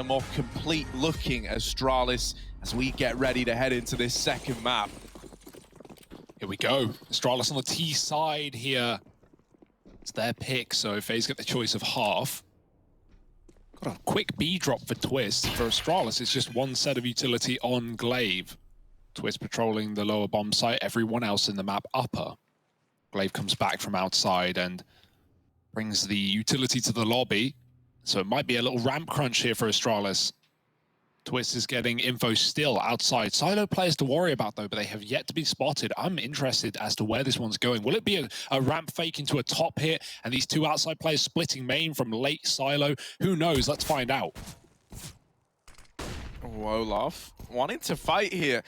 more complete looking Astralis as we get ready to head into this second map. Here we go. Astralis on the T side here. It's their pick, so FaZe get the choice of half. Got a quick B drop for Twistzz. For Astralis, it's just one set of utility on Glaive. Twistzz patrolling the lower bomb site, everyone else in the map upper. Glaive comes back from outside and brings the utility to the lobby. So it might be a little ramp crunch here for Astralis. Twistzz is getting info still outside. Silo players to worry about though, but they have yet to be spotted. I'm interested as to where this one's going. Will it be a ramp fake into a top hit and these two outside players splitting main from late Silo? Who knows? Let's find out. Oh, Olaf wanting to fight here.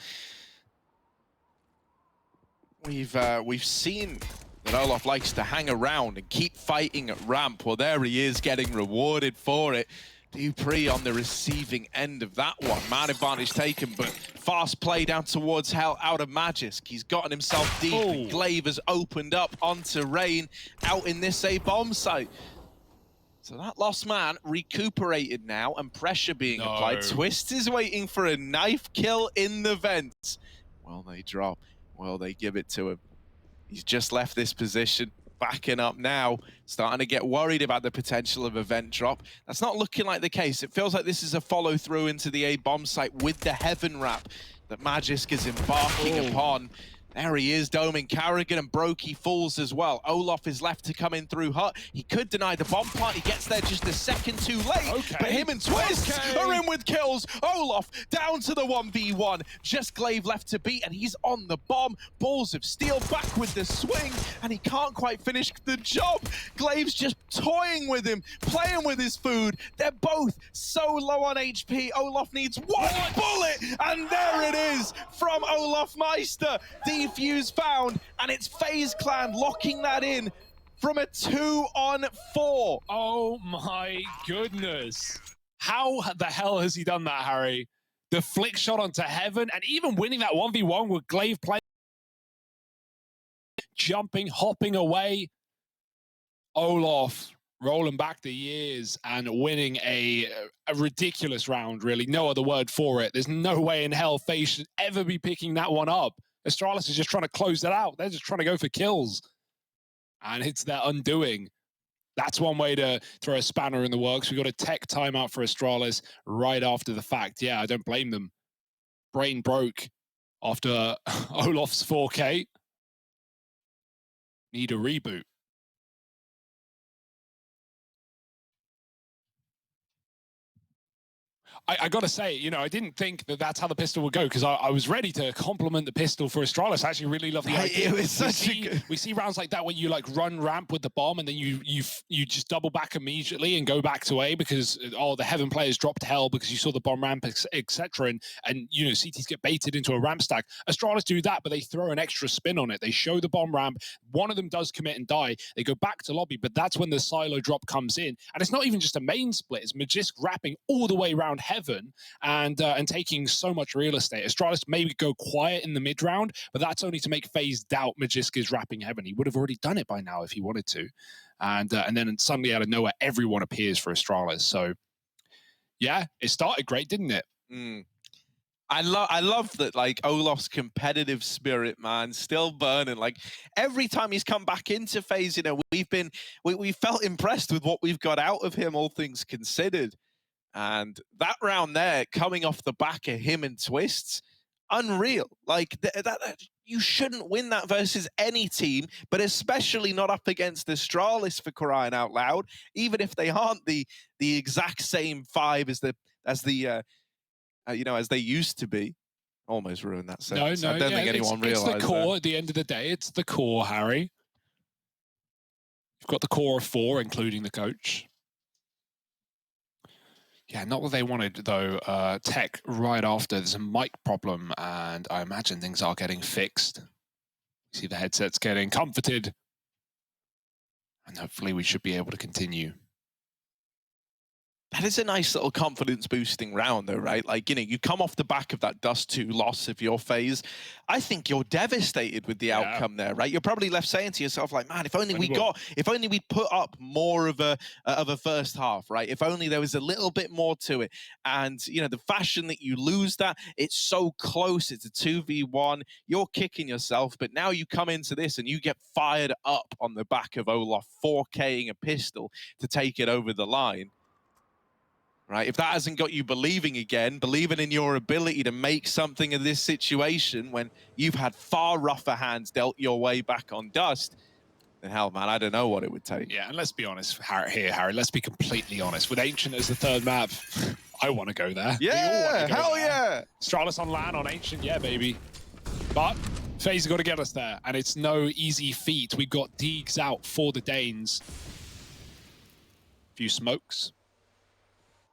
We've seen that Olaf likes to hang around and keep fighting at ramp. Well, there he is getting rewarded for it. dupreeh on the receiving end of that one. Man advantage taken, but fast play down towards hell out of Magisk. He's gotten himself deep. And Glaive has opened up onto Rain out in this A bomb site. So that lost man recuperated now and pressure being applied. Twistzz is waiting for a knife kill in the vents. Well, they drop. Well, they give it to him. He's just left this position, backing up now, starting to get worried about the potential of a vent drop. That's not looking like the case. It feels like this is a follow-through into the A bomb site with the Heaven wrap that Magisk is embarking upon. There he is, doming karrigan, and broky falls as well. Olaf is left to come in through hut. He could deny the bomb plant. He gets there just a second too late. But him and Twistzz are in with kills. Olaf down to the 1v1. Just Glaive left to beat, and he's on the bomb. Balls of steel back with the swing, and he can't quite finish the job. Glaive's just toying with him, playing with his food. They're both so low on HP. Olaf needs one bullet, and there it is from olofmeister. Defuse found, and it's FaZe Clan locking that in from a 2-on-4. Oh my goodness. How the hell has he done that, Harry? The flick shot onto Heaven, and even winning that 1v1 with Glaive playing, jumping, hopping away. Olaf rolling back the years and winning a ridiculous round, really. No other word for it. There's no way in hell FaZe should ever be picking that one up. Astralis is just trying to close that out. They're just trying to go for kills. And it's their undoing. That's one way to throw a spanner in the works. We got a tech timeout for Astralis right after the fact. Yeah, I don't blame them. Brain broke after Olaf's 4K. Need a reboot. I got to say, you know, I didn't think that that's how the pistol would go, because I was ready to compliment the pistol for Astralis. I actually really love the idea. It was we see rounds like that when you like run ramp with the bomb and then you just double back immediately and go back to A because the Heaven players dropped hell because you saw the bomb ramp, etc. And you know, CTs get baited into a ramp stack. Astralis do that, but they throw an extra spin on it. They show the bomb ramp. One of them does commit and die. They go back to lobby, but that's when the silo drop comes in. And it's not even just a main split. It's Magisk wrapping all the way around Heaven and taking so much real estate. Astralis maybe go quiet in the mid round, but that's only to make FaZe doubt Magisk is wrapping Heaven. He would have already done it by now if he wanted to. And then suddenly out of nowhere, everyone appears for Astralis. So yeah, it started great, didn't it? I love that, like, Olaf's competitive spirit, man, still burning. Like, every time he's come back into FaZe, you know, we felt impressed with what we've got out of him, all things considered. And that round there, coming off the back of him and Twistzz, unreal. Like, you shouldn't win that versus any team, but especially not up against Astralis, for crying out loud, even if they aren't the exact same 5 as they used to be. Almost ruined that sentence. No, I don't think anyone realized it's the core at the end of the day. It's the core, Harry. You've got the core of 4, including the coach. Yeah, not what they wanted, though. Tech right after. There's a mic problem, and I imagine things are getting fixed. See the headsets getting comforted. And hopefully we should be able to continue. That is a nice little confidence boosting round though, right? Like, you know, you come off the back of that Dust 2 loss of your FaZe. I think you're devastated with the outcome there, right? You're probably left saying to yourself like, man, if only we put up more of a first half, right? If only there was a little bit more to it. And, you know, the fashion that you lose that, it's so close, it's a 2v1, you're kicking yourself, but now you come into this and you get fired up on the back of Olof 4K'ing a pistol to take it over the line. Right, if that hasn't got you believing again, believing in your ability to make something of this situation when you've had far rougher hands dealt your way back on Dust, then hell, man, I don't know what it would take. Yeah, and let's be honest Harry, let's be completely honest. With Ancient as the third map, I want to go there. Yeah, hell yeah. Astralis on LAN on Ancient, yeah, baby. But FaZe got to get us there, and it's no easy feat. We've got Deegs out for the Danes. Few smokes.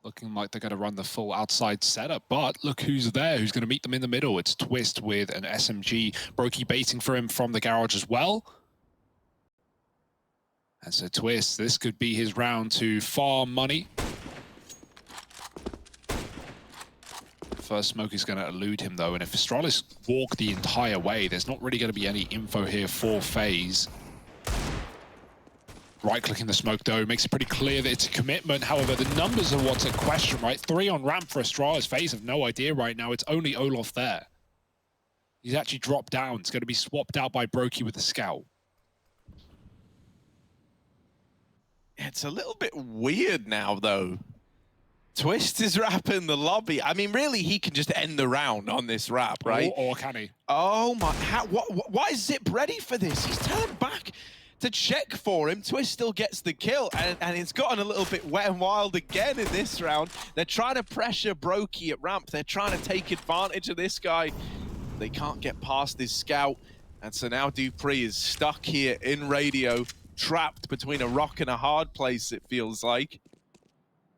Looking like they're going to run the full outside setup, but look who's there, who's going to meet them in the middle. It's Twistzz with an SMG. broky baiting for him from the garage as well. And so Twistzz, this could be his round to farm money. First smoke is going to elude him though, and if Astralis walk the entire way, there's not really going to be any info here for FaZe. Right-clicking the smoke, though, makes it pretty clear that it's a commitment. However, the numbers are what's at question, right? 3 on ramp for Astralis. FaZe have no idea right now. It's only Olof there. He's actually dropped down. It's going to be swapped out by broky with the scout. It's a little bit weird now, though. Twistzz is rapping the lobby. I mean, really, he can just end the round on this rap, right? Or can he? Oh, my... Why is Zip ready for this? He's turned back to check for him. Twistzz still gets the kill, and it's gotten a little bit wet and wild again in this round. They're trying to pressure broky at ramp. They're trying to take advantage of this guy. They can't get past this scout, and so now dupreeh is stuck here in radio, trapped between a rock and a hard place, it feels like.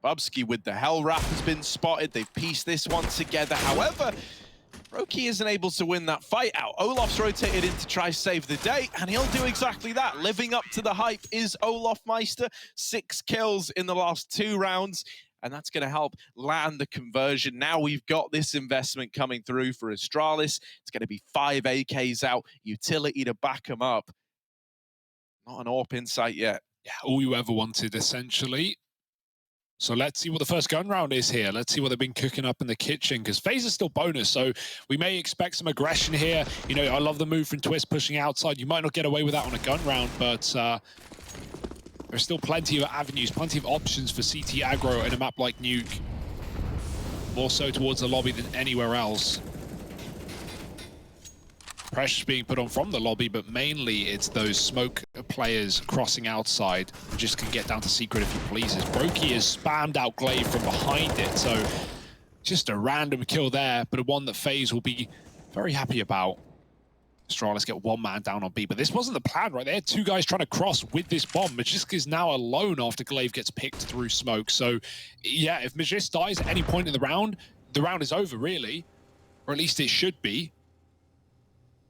Bubsky with the hell wrap has been spotted. They've pieced this one together. However, broky isn't able to win that fight out. Olof's rotated in to try save the day, and he'll do exactly that. Living up to the hype is olofmeister. 6 kills in the last 2 rounds, and that's going to help land the conversion. Now we've got this investment coming through for Astralis. It's going to be 5 AKs out, utility to back them up. Not an AWP in sight yet. Yeah, all you ever wanted, essentially. So let's see what the first gun round is here. Let's see what they've been cooking up in the kitchen, because FaZe is still bonus, so we may expect some aggression here. You know, I love the move from Twistzz pushing outside. You might not get away with that on a gun round, but there's still plenty of avenues, plenty of options for CT aggro in a map like Nuke. More so towards the lobby than anywhere else. Pressure's being put on from the lobby, but mainly it's those smoke players crossing outside who just can get down to secret if he pleases. broky has spammed out glaive from behind it, so just a random kill there, but one that FaZe will be very happy about. Astralis get 1 man down on B, but this wasn't the plan, right? They had 2 guys trying to cross with this bomb. Magisk is now alone after glaive gets picked through smoke. So, yeah, if Magisk dies at any point in the round is over, really. Or at least it should be.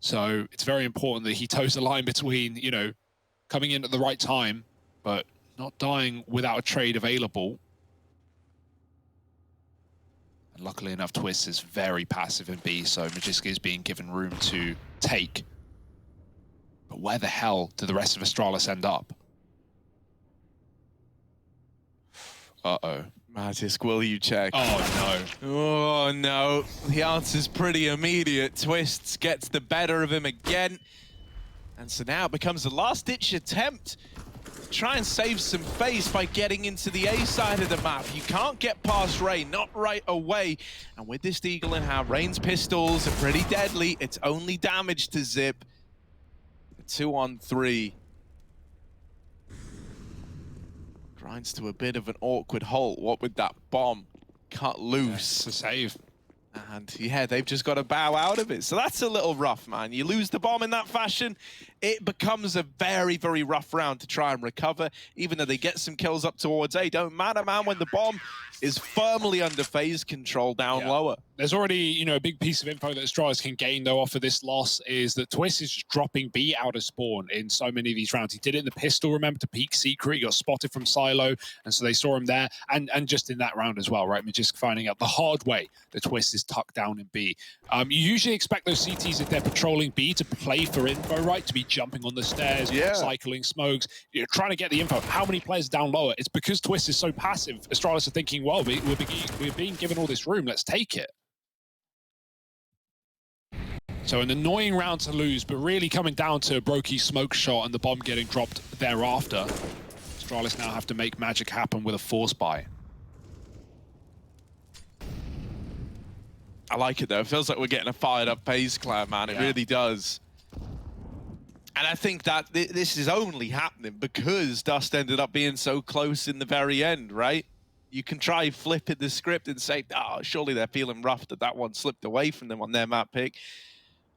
So it's very important that he toes the line between, you know, coming in at the right time, but not dying without a trade available. And luckily enough, Twistzz is very passive in B, so Magisk is being given room to take. But where the hell do the rest of Astralis end up? Uh-oh. Magisk, will you check? Oh, no. Oh, no. The answer's pretty immediate. Twistzz gets the better of him again. And so now it becomes a last-ditch attempt to try and save some FaZe by getting into the A side of the map. You can't get past Rain, not right away. And with this Deagle in hand, Rain's pistols are pretty deadly. It's only damage to Zip. 2-on-3. Grinds to a bit of an awkward halt. What with that bomb cut loose? To save. And yeah, they've just got to bow out of it. So that's a little rough, man. You lose the bomb in that fashion, it becomes a very, very rough round to try and recover. Even though they get some kills up towards A, don't matter, man, when the bomb is firmly under FaZe control down lower. There's already, you know, a big piece of info that Astralis can gain, though, off of this loss is that Twistzz is just dropping B out of spawn in so many of these rounds. He did it in the pistol, remember, to peek secret. He got spotted from Silo, and so they saw him there. And just in that round as well, right? Magisk finding out the hard way that Twistzz is tucked down in B. You usually expect those CTs, if they're patrolling B, to play for info, right? To be jumping on the stairs, cycling smokes, you know, trying to get the info. How many players down lower? It's because Twistzz is so passive. Astralis are thinking, well, we're being given all this room. Let's take it. So an annoying round to lose, but really coming down to a broky smoke shot and the bomb getting dropped thereafter. Astralis now have to make magic happen with a force buy. I like it though. It feels like we're getting a fired up FaZe clan, man. It really does. And I think that this is only happening because Dust ended up being so close in the very end, right? You can try flipping the script and say, oh, surely they're feeling rough that one slipped away from them on their map pick.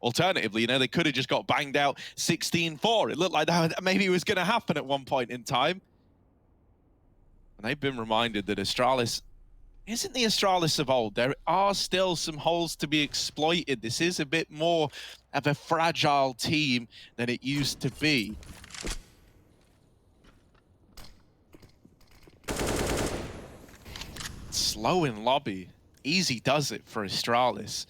Alternatively, you know, they could have just got banged out 16-4. It looked like that maybe it was going to happen at one point in time. And they've been reminded that Astralis isn't the Astralis of old. There are still some holes to be exploited. This is a bit more of a fragile team than it used to be. Slow in lobby. Easy does it for Astralis.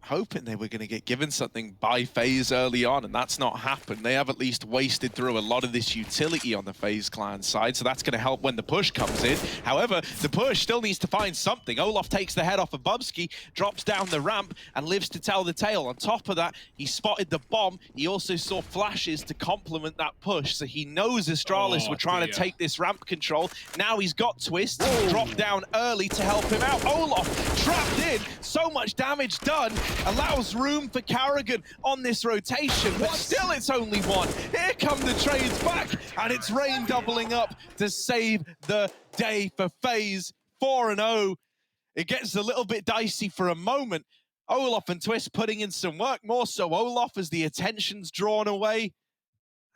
Hoping they were going to get given something by FaZe early on, and that's not happened. They have at least wasted through a lot of this utility on the FaZe clan side, so that's going to help when the push comes in. However, the push still needs to find something. Olof takes the head off of Bubsky, drops down the ramp, and lives to tell the tale. On top of that, he spotted the bomb. He also saw flashes to complement that push, so he knows Astralis were trying to take this ramp control. Now he's got Twistzz, drop down early to help him out. Olof trapped in, so much damage done. Allows room for karrigan on this rotation, but still it's only one. Here come the trades back, and it's Rain doubling up to save the day for FaZe. 4-0. It gets a little bit dicey for a moment. Olof and Twistzz putting in some work, more so Olof as the attention's drawn away.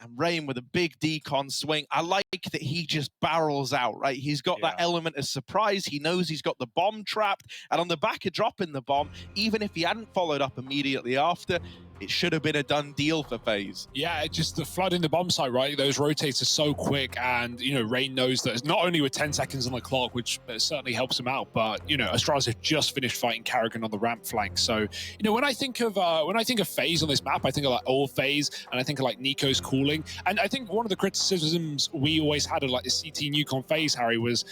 And Rain with a big decon swing. I like that he just barrels out, right? He's got that element of surprise. He knows he's got the bomb trapped. And on the back of dropping the bomb, even if he hadn't followed up immediately after, it should have been a done deal for FaZe. Yeah, just the flood in the bomb site, right? Those rotates are so quick, and, you know, Rain knows that it's not only with 10 seconds on the clock, which certainly helps him out, but, you know, Astralis have just finished fighting karrigan on the ramp flank. So, you know, when I think of FaZe on this map, I think of like old FaZe, and I think of like Nico's cooling. And I think one of the criticisms we always had of like the CT Nuke on FaZe, Harry, was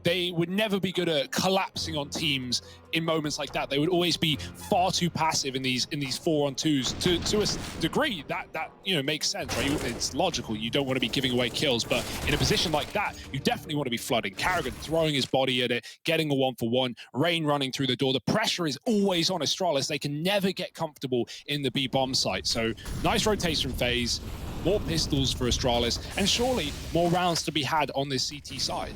they would never be good at collapsing on teams in moments like that. They would always be far too passive in these 4-on-2s to a degree that you know makes sense, right? It's logical. You don't want to be giving away kills, but in a position like that, you definitely want to be flooding. karrigan throwing his body at it, getting a 1-for-1. Rain running through the door. The pressure is always on Astralis. They can never get comfortable in the B bomb site. So nice rotation from FaZe. More pistols for Astralis, and surely more rounds to be had on this CT side.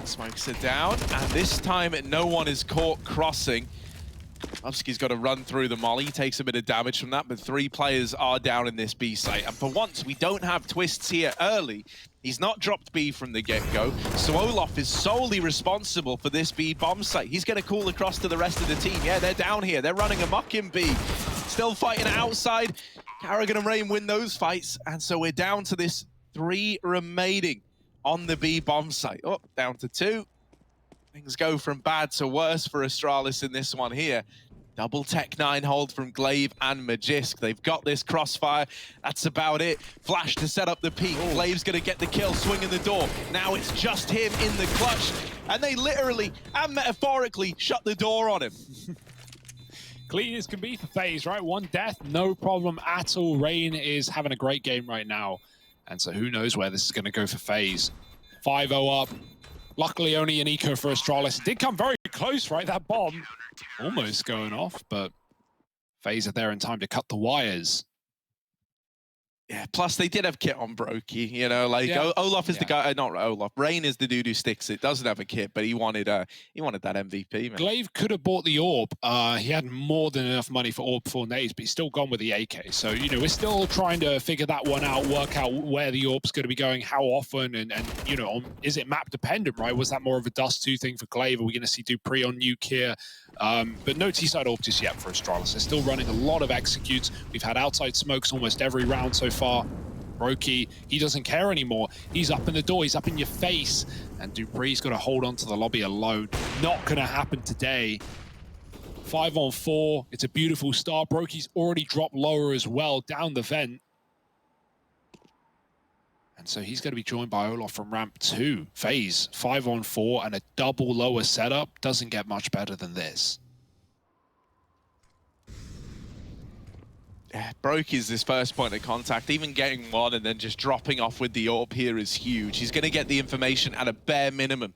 Smokes it down, and this time no one is caught crossing. Bubsky's got to run through the molly. He takes a bit of damage from that, but 3 players are down in this B site. And for once, we don't have Twistzz here early. He's not dropped B from the get-go, so Olof is solely responsible for this B bomb site. He's going to call across to the rest of the team. Yeah, they're down here. They're running amok in B. Still fighting outside. karrigan and Rain win those fights, and so we're down to this 3 remaining on the B bomb site. Oh, down to 2. Things go from bad to worse for Astralis in this one here. Double Tech 9 hold from Glaive and Magisk. They've got this crossfire. That's about it. Flash to set up the peak. Glaive's going to get the kill, swinging the door. Now it's just him in the clutch. And they literally and metaphorically shut the door on him. Clean as can be for FaZe, right? 1 death, no problem at all. Rain is having a great game right now. And so who knows where this is going to go for FaZe. 5-0 up. Luckily, only an eco for Astralis. It did come very close, right? That bomb almost going off, but FaZe are there in time to cut the wires. Yeah, plus they did have kit on broky, you know, like Olof is the guy, not Olof, Rain is the dude who sticks it, doesn't have a kit, but he wanted that MVP, man. Glaive could have bought the orb. He had more than enough money for orb for nades, but he's still gone with the AK. So, you know, we're still trying to figure that one out, work out where the orb's going to be going, how often, and you know, is it map dependent, right? Was that more of a Dust 2 thing for Glaive? Are we going to see Dupree on Nuke here? But no T-side orb just yet for Astralis. They're still running a lot of executes. We've had outside smokes almost every round so far. broky, he doesn't care anymore. He's up in the door, he's up in your face. And Dupree's got to hold on to the lobby alone. Not going to happen today. 5 on 4, it's a beautiful start. broky's already dropped lower as well, down the vent. And so he's going to be joined by Olof from ramp 2. FaZe, 5 on 4 and a double lower setup. Doesn't get much better than this. Yeah, broky's his first point of contact. Even getting one and then just dropping off with the AWP here is huge. He's going to get the information at a bare minimum.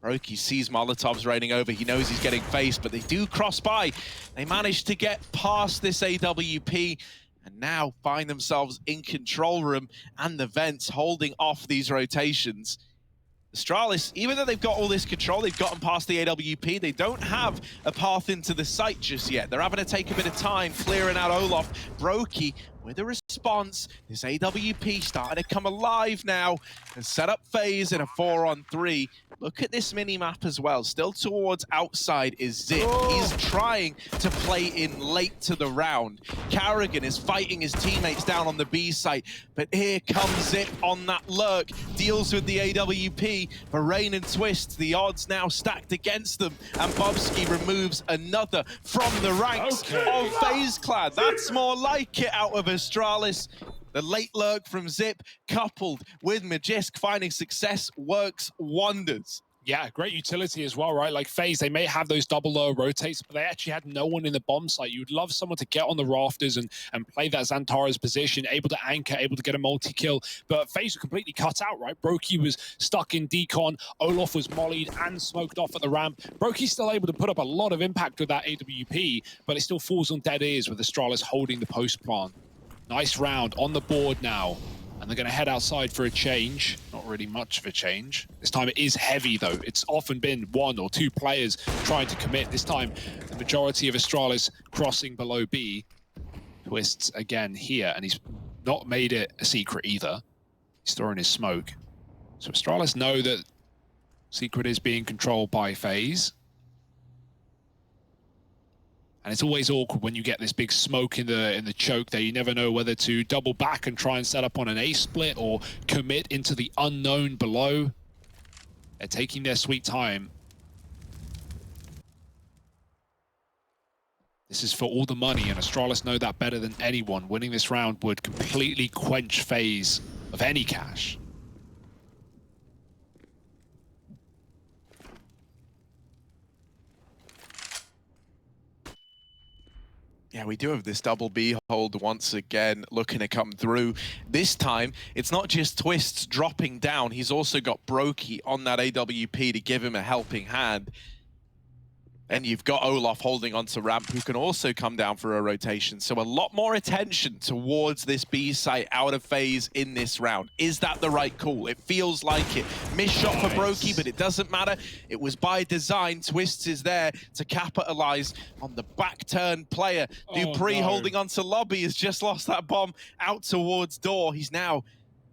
broky sees Molotovs raining over. He knows he's getting faced, but they do cross by. They manage to get past this AWP and now find themselves in control room and the vents holding off these rotations. Astralis, even though they've got all this control, they've gotten past the AWP, they don't have a path into the site just yet. They're having to take a bit of time clearing out Olof. broky with a response. This AWP starting to come alive now and set up FaZe in a 4-on-3. Look at this mini-map as well. Still towards outside is Zip. Oh. He's trying to play in late to the round. karrigan is fighting his teammates down on the B site, but here comes Zip on that lurk. Deals with the AWP, but Rain and Twistzz, the odds now stacked against them, and Bobski removes another from the ranks of FaZe Clan. That's more like it out of Astralis. The late lurk from Zip, coupled with Magisk finding success, works wonders. Yeah, great utility as well, right? Like FaZe, they may have those double lower rotates, but they actually had no one in the bomb site. You'd love someone to get on the rafters and play that Xantara's position, able to anchor, able to get a multi-kill. But FaZe were completely cut out, right? broky was stuck in decon. Olof was mollied and smoked off at the ramp. broky's still able to put up a lot of impact with that AWP, but it still falls on dead ears with Astralis holding the post plant. Nice round on the board now. And they're going to head outside for a change. Not really much of a change. This time it is heavy, though. It's often been 1 or 2 players trying to commit. This time, the majority of Astralis crossing below B. Twistzz again here, and he's not made it a secret either. He's throwing his smoke. So Astralis know that secret is being controlled by FaZe. And it's always awkward when you get this big smoke in the choke there. You never know whether to double back and try and set up on an A split or commit into the unknown below. They're taking their sweet time. This is for all the money, and Astralis know that better than anyone. Winning this round would completely quench FaZe of any cash. Yeah, we do have this double B hold once again, looking to come through. This time, it's not just Twistzz dropping down. He's also got broky on that AWP to give him a helping hand. And you've got Olof holding onto ramp, who can also come down for a rotation. So a lot more attention towards this B site out of FaZe in this round. Is that the right call? It feels like it. Missed shot for broky, but it doesn't matter. It was by design. Twistzz is there to capitalize on the back turn player. Dupree holding onto lobby has just lost that bomb out towards door. He's now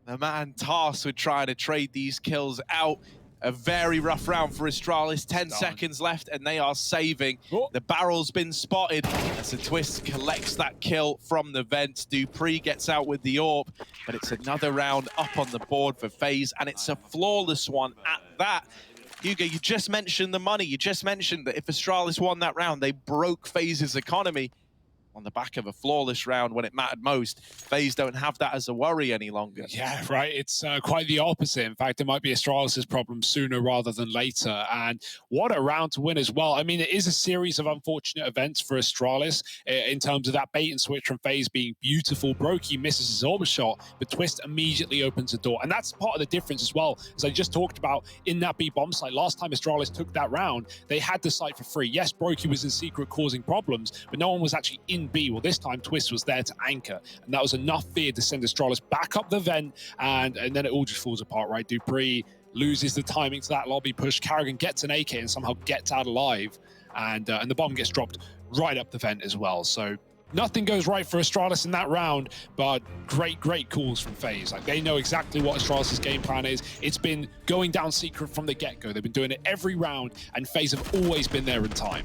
the man tasked with trying to trade these kills out. A very rough round for Astralis. 10 seconds left, and they are saving. The barrel's been spotted as the Twistzz collects that kill from the vents. Dupree gets out with the AWP, but it's another round up on the board for FaZe, and it's a flawless one at that. Hugo, you just mentioned the money. You just mentioned that if Astralis won that round, they broke FaZe's economy on the back of a flawless round when it mattered most. FaZe don't have that as a worry any longer. Yeah, right. It's quite the opposite. In fact, it might be Astralis' problem sooner rather than later. And what a round to win as well. I mean, it is a series of unfortunate events for Astralis in terms of that bait and switch from FaZe being beautiful. broky misses his orb shot, but Twistzz immediately opens the door. And that's part of the difference as well, as I just talked about in that B bomb site. Last time Astralis took that round, they had the site for free. Yes, broky was in secret causing problems, but no one was actually in in B. Well, this time Twistzz was there to anchor, and that was enough fear to send Astralis back up the vent, and then it all just falls apart, right? dupreeh loses the timing to that lobby push. karrigan gets an AK and somehow gets out alive, and the bomb gets dropped right up the vent as well. So nothing goes right for Astralis in that round, but great calls from FaZe. Like, they know exactly what Astralis' game plan is. It's been going down secret from the get-go. They've been doing it every round, and FaZe have always been there in time.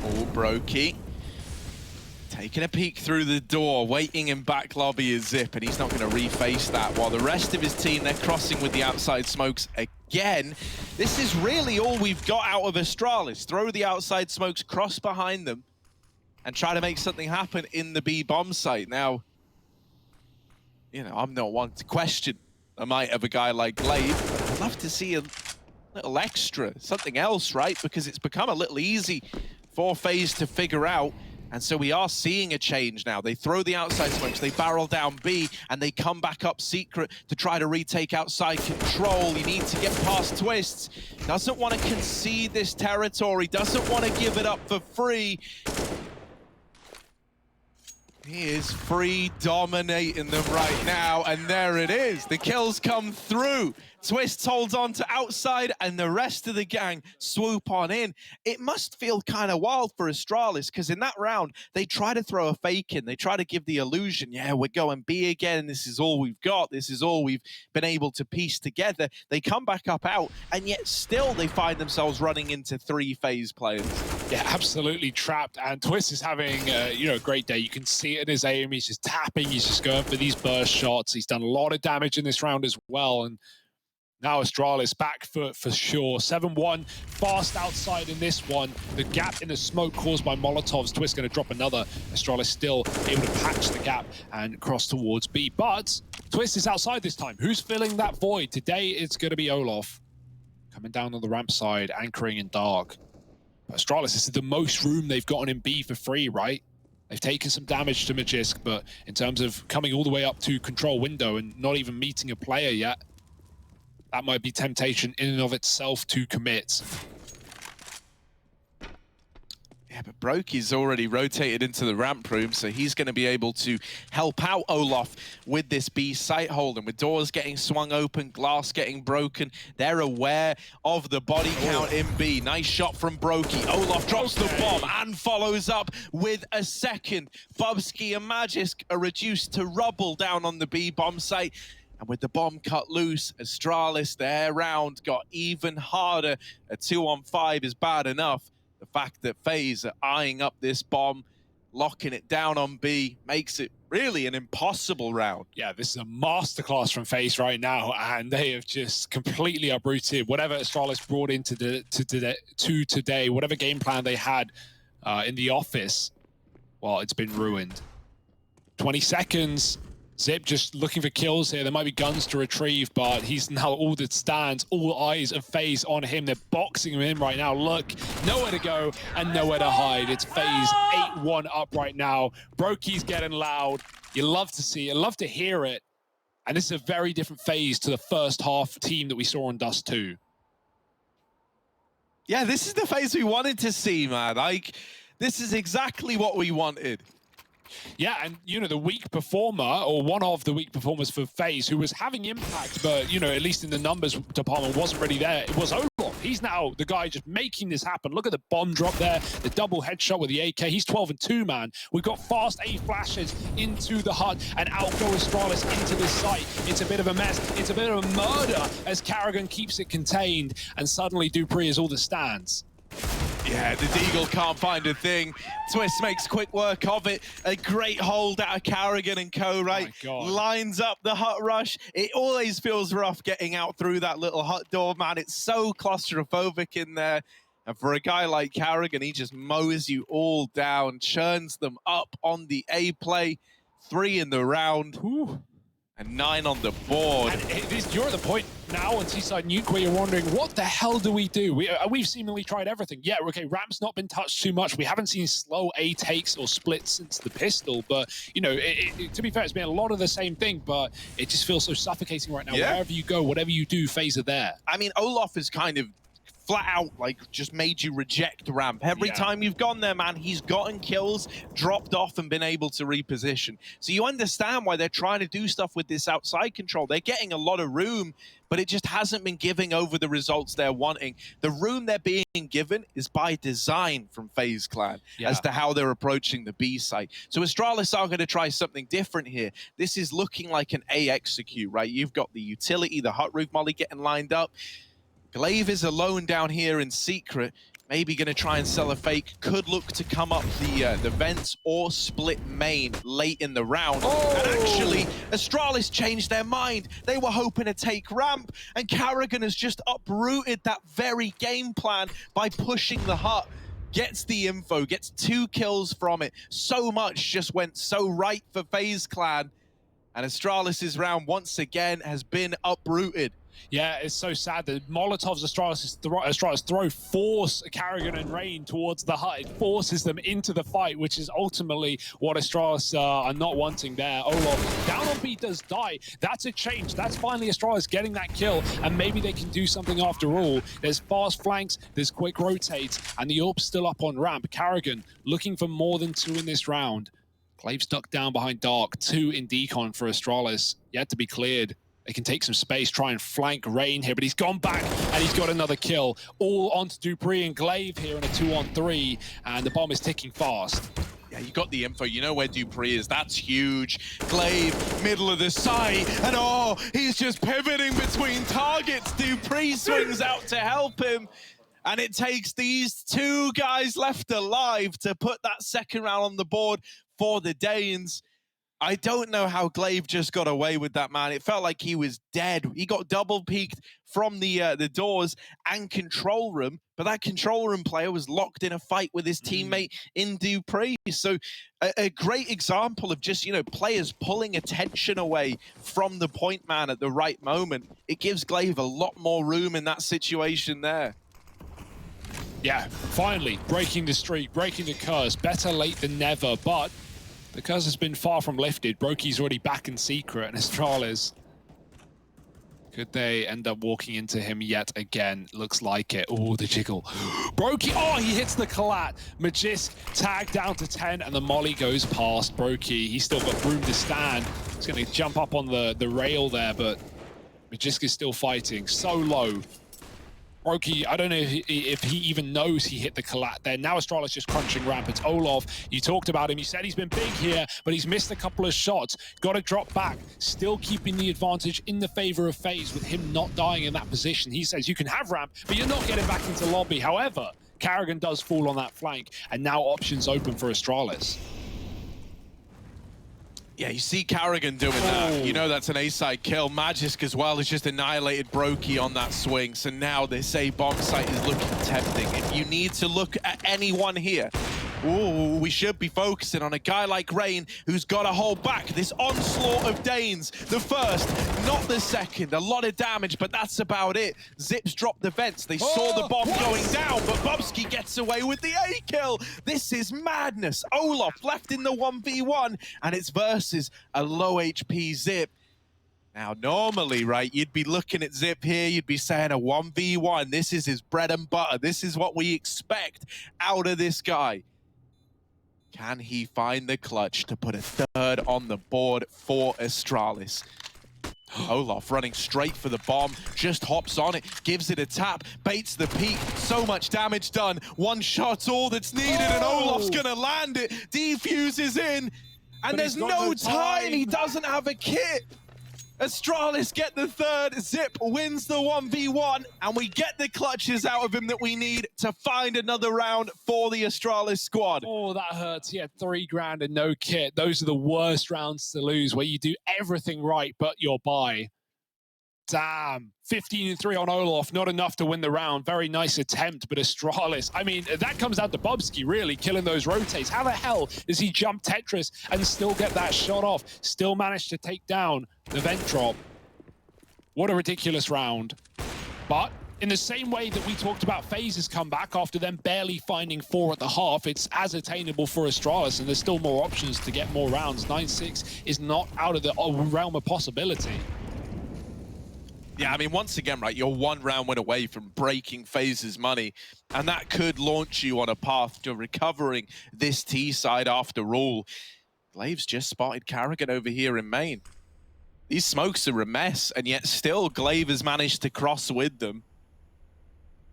Oh, broky. Taking a peek through the door, waiting in back lobby is Zip, and he's not going to reface that. While the rest of his team, they're crossing with the outside smokes again. This is really all we've got out of Astralis. Throw the outside smokes, cross behind them, and try to make something happen in the B bomb site. Now, you know, I'm not one to question the might of a guy like Glaive, but I'd love to see a little extra, something else, right? Because it's become a little easy for FaZe to figure out. And so we are seeing a change now. They throw the outside smokes, they barrel down B, and they come back up secret to try to retake outside control. You need to get past Twistzz. Doesn't want to concede this territory, doesn't want to give it up for free. He is free dominating them right now, and there it is. The kills come through. Twistzz holds on to outside, and the rest of the gang swoop on in. It must feel kind of wild for Astralis, because in that round, they try to throw a fake in. They try to give the illusion, yeah, we're going B again. This is all we've got. This is all we've been able to piece together. They come back up out, and yet still they find themselves running into 3 FaZe players. Yeah, absolutely trapped. And Twistzz is having a great day. You can see it in his aim. He's just tapping. He's just going for these burst shots. He's done a lot of damage in this round as well. And now Astralis back foot for sure. 7-1, fast outside in this one. The gap in the smoke caused by Molotovs. Twistzz going to drop another. Astralis still able to patch the gap and cross towards B. But Twistzz is outside this time. Who's filling that void? Today it's going to be Olof. Coming down on the ramp side, anchoring in dark. But Astralis, this is the most room they've gotten in B for free, right? They've taken some damage to Magisk, but in terms of coming all the way up to control window and not even meeting a player yet, that might be temptation in and of itself to commit. Yeah, but broky's already rotated into the ramp room, so he's going to be able to help out Olof with this B site hold. And with doors getting swung open, glass getting broken, they're aware of the body count in B. Nice shot from broky. Olof drops the bomb and follows up with a second. Bubsky and Magisk are reduced to rubble down on the B bomb site. And with the bomb cut loose, Astralis, their round got even harder. A 2-on-5 is bad enough. The fact that FaZe are eyeing up this bomb, locking it down on B, makes it really an impossible round. Yeah, this is a masterclass from FaZe right now, and they have just completely uprooted whatever Astralis brought into today, whatever game plan they had in the office. Well, it's been ruined. 20 seconds. Zip just looking for kills here. There might be guns to retrieve, but he's now all that stands. All eyes of FaZe on him. They're boxing him in right now. Look, nowhere to go and nowhere to hide. It's FaZe 8-1 up right now. broky's getting loud. You love to see it, love to hear it. And this is a very different FaZe to the first half team that we saw on Dust 2. Yeah, this is the FaZe we wanted to see, man. Like, this is exactly what we wanted. Yeah, and, you know, the weak performer, or one of the weak performers for FaZe, who was having impact, but, you know, at least in the numbers department, wasn't really there. It was Olof. He's now the guy just making this happen. Look at the bomb drop there, the double headshot with the AK. He's 12-2, man. We've got fast A flashes into the hut, and out go Astralis into this site. It's a bit of a mess. It's a bit of a murder as karrigan keeps it contained, and suddenly dupreeh is all that stands. Yeah, the Deagle can't find a thing. Twistzz makes quick work of it. A great hold out of karrigan and co, right? Lines up the hut rush. It always feels rough getting out through that little hut door, man. It's so claustrophobic in there. And for a guy like karrigan, he just mows you all down, churns them up on the A play. 3 in the round. Ooh. And 9 on the board. And you're at the point now on T-side Nuke where you're wondering, what the hell do we do? We've seemingly tried everything. Yeah, okay, ramp's not been touched too much. We haven't seen slow A takes or splits since the pistol, but, you know, to be fair, it's been a lot of the same thing, but it just feels so suffocating right now. Yeah. Wherever you go, whatever you do, FaZe are there. I mean, Olof is kind of flat out, like, just made you reject ramp. Every time you've gone there, man, he's gotten kills, dropped off, and been able to reposition. So you understand why they're trying to do stuff with this outside control. They're getting a lot of room, but it just hasn't been giving over the results they're wanting. The room they're being given is by design from FaZe Clan as to how they're approaching the B site. So Astralis are going to try something different here. This is looking like an A execute, right? You've got the utility, the hot roof molly getting lined up. Glaive is alone down here in secret. Maybe going to try and sell a fake. Could look to come up the vents or split main late in the round. And actually, Astralis changed their mind. They were hoping to take ramp, and karrigan has just uprooted that very game plan by pushing the hut. Gets the info, gets 2 kills from it. So much just went so right for FaZe Clan. And Astralis' round once again has been uprooted. Yeah, it's so sad that Molotov's Astralis throw force karrigan and Rain towards the hut. It forces them into the fight, which is ultimately what Astralis are not wanting there. Olof down on B does die. That's a change. That's finally Astralis getting that kill, and maybe they can do something after all. There's fast flanks, there's quick rotates, and the AWP's still up on ramp. karrigan looking for more than 2 in this round. Glaive stuck down behind Dark. 2 in decon for Astralis. Yet to be cleared. They can take some space, try and flank Rain here, but he's gone back and he's got another kill. All onto dupreeh and Glaive here in a 2-on-3, and the bomb is ticking fast. Yeah, you got the info. You know where dupreeh is. That's huge. Glaive, middle of the site, and oh, he's just pivoting between targets. dupreeh swings out to help him, and it takes these 2 guys left alive to put that second round on the board for the Danes. I don't know how Glaive just got away with that, man. It felt like he was dead. He got double peeked from the doors and control room, but that control room player was locked in a fight with his teammate in dupreeh. So a great example of just, you know, players pulling attention away from the point man at the right moment. It gives Glaive a lot more room in that situation there. Yeah, finally breaking the streak, breaking the curse. Better late than never, but the curse has been far from lifted. broky's already back in secret, and Astralis, could they end up walking into him yet again? Looks like it. Oh, the jiggle. broky, oh, he hits the collat. Magisk tagged down to 10, and the molly goes past broky. He's still got room to stand. He's going to jump up on the rail there, but Magisk is still fighting so low. broky, I don't know if he even knows he hit the collat there. Now Astralis just crunching ramp. It's Olof. You talked about him. You said he's been big here, but he's missed a couple of shots. Got to drop back. Still keeping the advantage in the favor of FaZe with him not dying in that position. He says you can have ramp, but you're not getting back into lobby. However, karrigan does fall on that flank, and now options open for Astralis. Yeah, you see karrigan doing that. You know that's an A-side kill. Magisk as well has just annihilated broky on that swing. So now this A-bomb site is looking tempting. If you need to look at anyone here, ooh, we should be focusing on a guy like Rain who's got to hold back this onslaught of Danes. The first, not the second. A lot of damage, but that's about it. Zips dropped the vents. They saw the bomb going down, but Bobski gets away with the A kill. This is madness. Olof left in the 1v1, and it's versus a low HP Zip. Now, normally, right, you'd be looking at Zip here, you'd be saying a 1v1. This is his bread and butter. This is what we expect out of this guy. Can he find the clutch to put a 3rd on the board for Astralis? Olof running straight for the bomb, just hops on it, gives it a tap, baits the peak. So much damage done. 1 shot's all that's needed, and Olof's gonna land it. Defuses in, and there's no time. He doesn't have a kit. Astralis get the 3rd. Zip wins the 1v1, and we get the clutches out of him that we need to find another round for the Astralis squad. Oh, that hurts. He had 3 grand and no kit. Those are the worst rounds to lose, where you do everything right, but you're by. Damn. 15-3 on Olof, not enough to win the round. Very nice attempt, but Astralis, I mean, that comes down to Bubsky, really, killing those rotates. How the hell does he jump Tetris and still get that shot off? Still managed to take down the vent drop. What a ridiculous round. But in the same way that we talked about FaZe's comeback after them barely finding 4 at the half, it's as attainable for Astralis, and there's still more options to get more rounds. 9-6 is not out of the realm of possibility. Yeah, I mean, once again, right, you're 1 round win away from breaking FaZe's money, and that could launch you on a path to recovering this T side after all. Glaive's just spotted karrigan over here in main. These smokes are a mess, and yet still Glaive has managed to cross with them.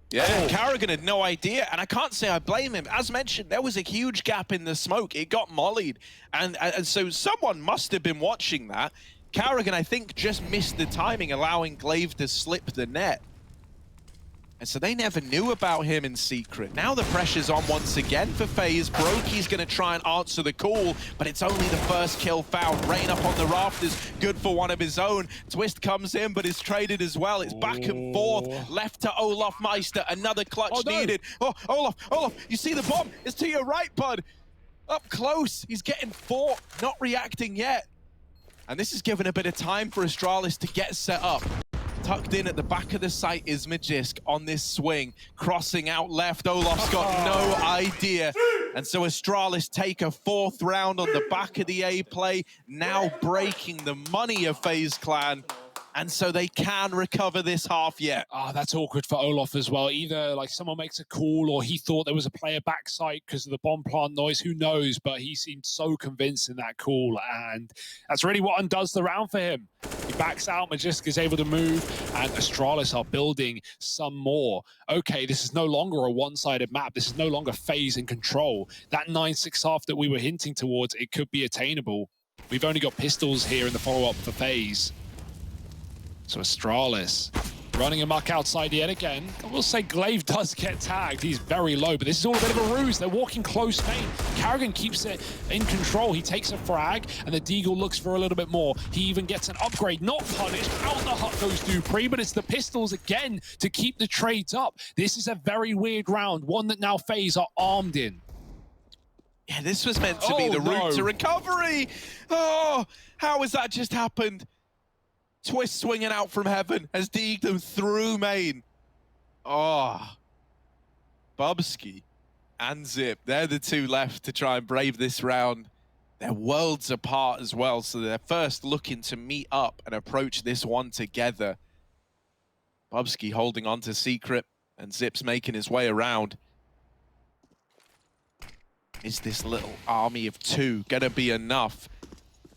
Yeah, karrigan had no idea, and I can't say I blame him. As mentioned, there was a huge gap in the smoke. It got mollied, and so someone must have been watching that. karrigan, I think, just missed the timing, allowing Glaive to slip the net. And so they never knew about him in secret. Now the pressure's on once again for FaZe. broky's going to try and answer the call, but it's only the first kill found. Rain up on the rafters, good for one of his own. Twistzz comes in, but is traded as well. It's back and forth, left to olofmeister. Another clutch needed. Oh, Olaf, you see the bomb? It's to your right, bud. Up close, he's getting fought, not reacting yet. And this is given a bit of time for Astralis to get set up. Tucked in at the back of the site is Magisk on this swing, crossing out left. Olof's got no idea. And so Astralis take a 4th round on the back of the A play, now breaking the money of FaZe Clan. And so they can recover this half yet. Oh, that's awkward for Olof as well. Either like someone makes a call or he thought there was a player backside because of the bomb plant noise. Who knows? But he seemed so convinced in that call. And that's really what undoes the round for him. He backs out. Magisk is able to move. And Astralis are building some more. Okay, this is no longer a one-sided map. This is no longer FaZe in control. That 9-6 half that we were hinting towards, it could be attainable. We've only got pistols here in the follow-up for FaZe. So Astralis running amok outside yet again. I will say Glaive does get tagged. He's very low, but this is all a bit of a ruse. They're walking close main. karrigan keeps it in control. He takes a frag, and the Deagle looks for a little bit more. He even gets an upgrade, not punished. Out the hut goes Dupree, but it's the pistols again to keep the trades up. This is a very weird round, one that now FaZe are armed in. Yeah, this was meant to be the route to recovery. Oh, how has that just happened? Twistzz swinging out from heaven has deagged them through main. Oh, Bubsky and Zip, they're the 2 left to try and brave this round. They're worlds apart as well, so they're first looking to meet up and approach this one together. Bubsky holding on to secret, and Zip's making his way around. Is this little army of 2 gonna be enough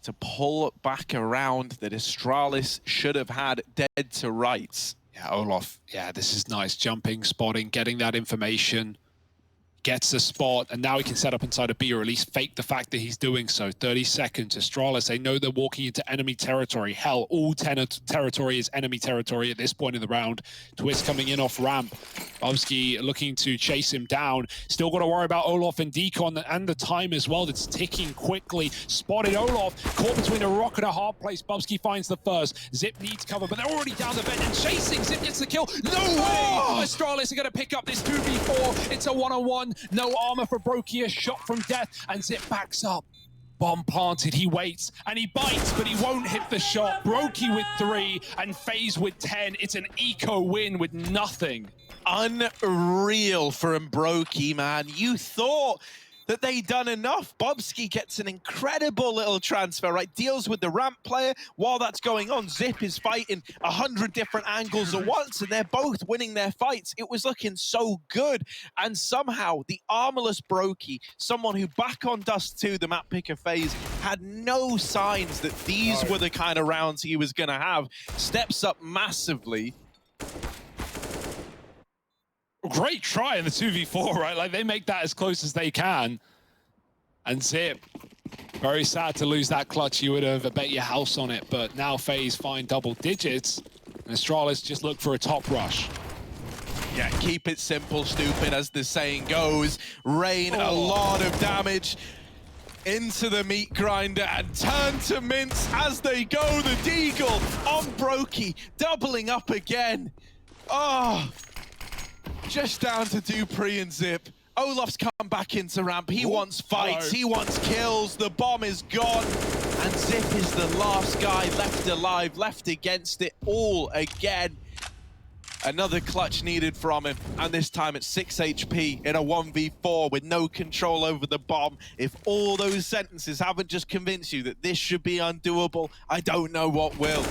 to pull back around that Astralis should have had dead to rights? Yeah, Olof, yeah, this is nice. Jumping, spotting, getting that information. Gets the spot, and now he can set up inside a B, or at least fake the fact that he's doing so. 30 seconds. Astralis, they know they're walking into enemy territory. Hell, all territory is enemy territory at this point in the round. Twistzz coming in off ramp. Bubsky looking to chase him down. Still got to worry about Olof and Deacon and the time as well. That's ticking quickly. Spotted Olof, caught between a rock and a hard place. Bubsky finds the first. Zip needs cover, but they're already down the vent and chasing. Zip gets the kill. No way! Astralis are going to pick up this 2v4. It's a 1-on-1. No armor for broky, a shot from death, and Zip backs up. Bomb planted, he waits, and he bites, but he won't hit the shot. broky with 3, and FaZe with 10. It's an eco win with nothing. Unreal from broky, man. You thought that they'd done enough. Bubsky gets an incredible little transfer, right? Deals with the ramp player. While that's going on, Zip is fighting 100 different angles at once, and they're both winning their fights. It was looking so good. And somehow, the armorless broky, someone who back on Dust 2, the map picker FaZe, had no signs that these were the kind of rounds he was going to have, steps up massively. Great try in the 2v4, right? Like, they make that as close as they can. And Zip, very sad to lose that clutch. You would have bet your house on it, but now FaZe find double digits. And Astralis just look for a top rush. Yeah, keep it simple, stupid, as the saying goes. Rain, a lot of damage. into the meat grinder and turn to mince as they go. The Deagle on broky, doubling up again. Oh, just down to dupreeh and Zip. Olof's come back into ramp. He wants fights, he wants kills. The bomb is gone. And Zip is the last guy left alive, left against it all again. Another clutch needed from him, and this time it's 6 HP in a 1v4 with no control over the bomb. If all those sentences haven't just convinced you that this should be undoable, I don't know what will.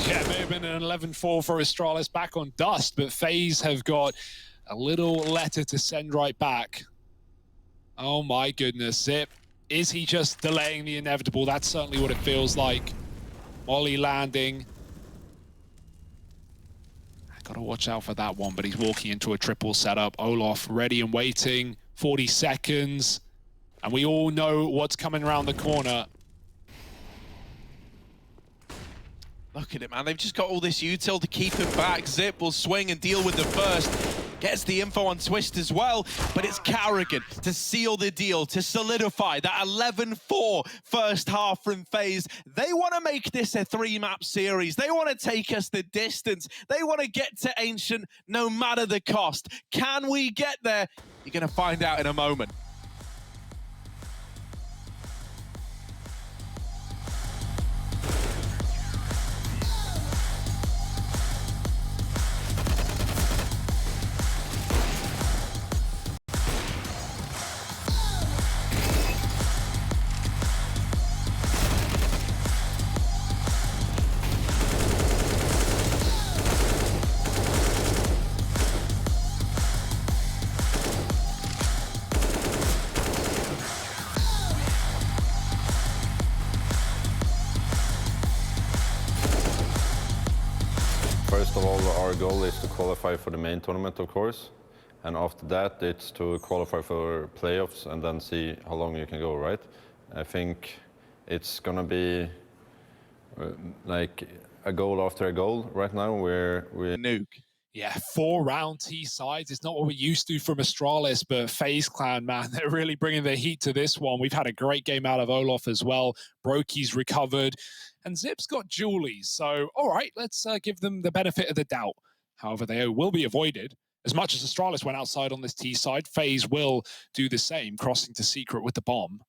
Yeah, it may have been an 11-4 for Astralis back on Dust, but FaZe have got a little letter to send right back. Oh my goodness, Zip. Is he just delaying the inevitable? That's certainly what it feels like. Molly landing. Gotta watch out for that one, but he's walking into a triple setup. Olof ready and waiting. 40 seconds. And we all know what's coming around the corner. Look at it, man. They've just got all this util to keep him back. Zip will swing and deal with the first. Gets the info on Twistzz as well, but it's karrigan to seal the deal, to solidify that 11-4 first half from FaZe. They want to make this a 3-map series. They want to take us the distance. They want to get to Ancient no matter the cost. Can we get there? You're going to find out in a moment. First of all, our goal is to qualify for the main tournament, of course. And after that, it's to qualify for playoffs and then see how long you can go, right? I think it's gonna be like a goal after a goal right now where we're... Nuke. Yeah, 4-round T sides. It's not what we're used to from Astralis, but FaZe Clan, man, they're really bringing the heat to this one. We've had a great game out of Olof as well. broky's recovered, and Zip's got Julies. So, all right, let's give them the benefit of the doubt. However, they will be avoided. As much as Astralis went outside on this T side, FaZe will do the same, crossing to secret with the bomb.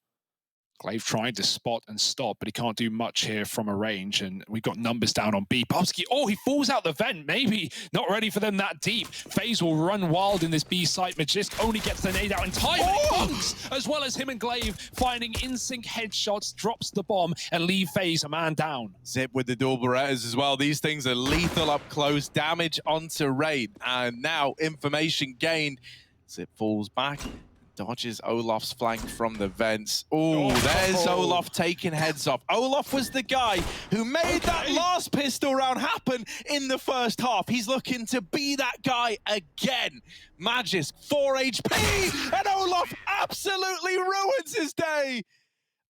Glaive trying to spot and stop, but he can't do much here from a range, and we've got numbers down on B. Bobski, oh, he falls out the vent, maybe not ready for them that deep. FaZe will run wild in this B site. Magisk only gets the nade out in time, and it bunks, as well as him and Glaive finding in-sync headshots, drops the bomb, and leave FaZe a man down. Zip with the dual Berettas as well. These things are lethal up close, damage onto Raid, and now information gained. Zip falls back. Dodges Olof's flank from the vents. Ooh, there's Olof taking heads off. Olof was the guy who made that last pistol round happen in the first half. He's looking to be that guy again. Magisk, 4 HP, and Olof absolutely ruins his day.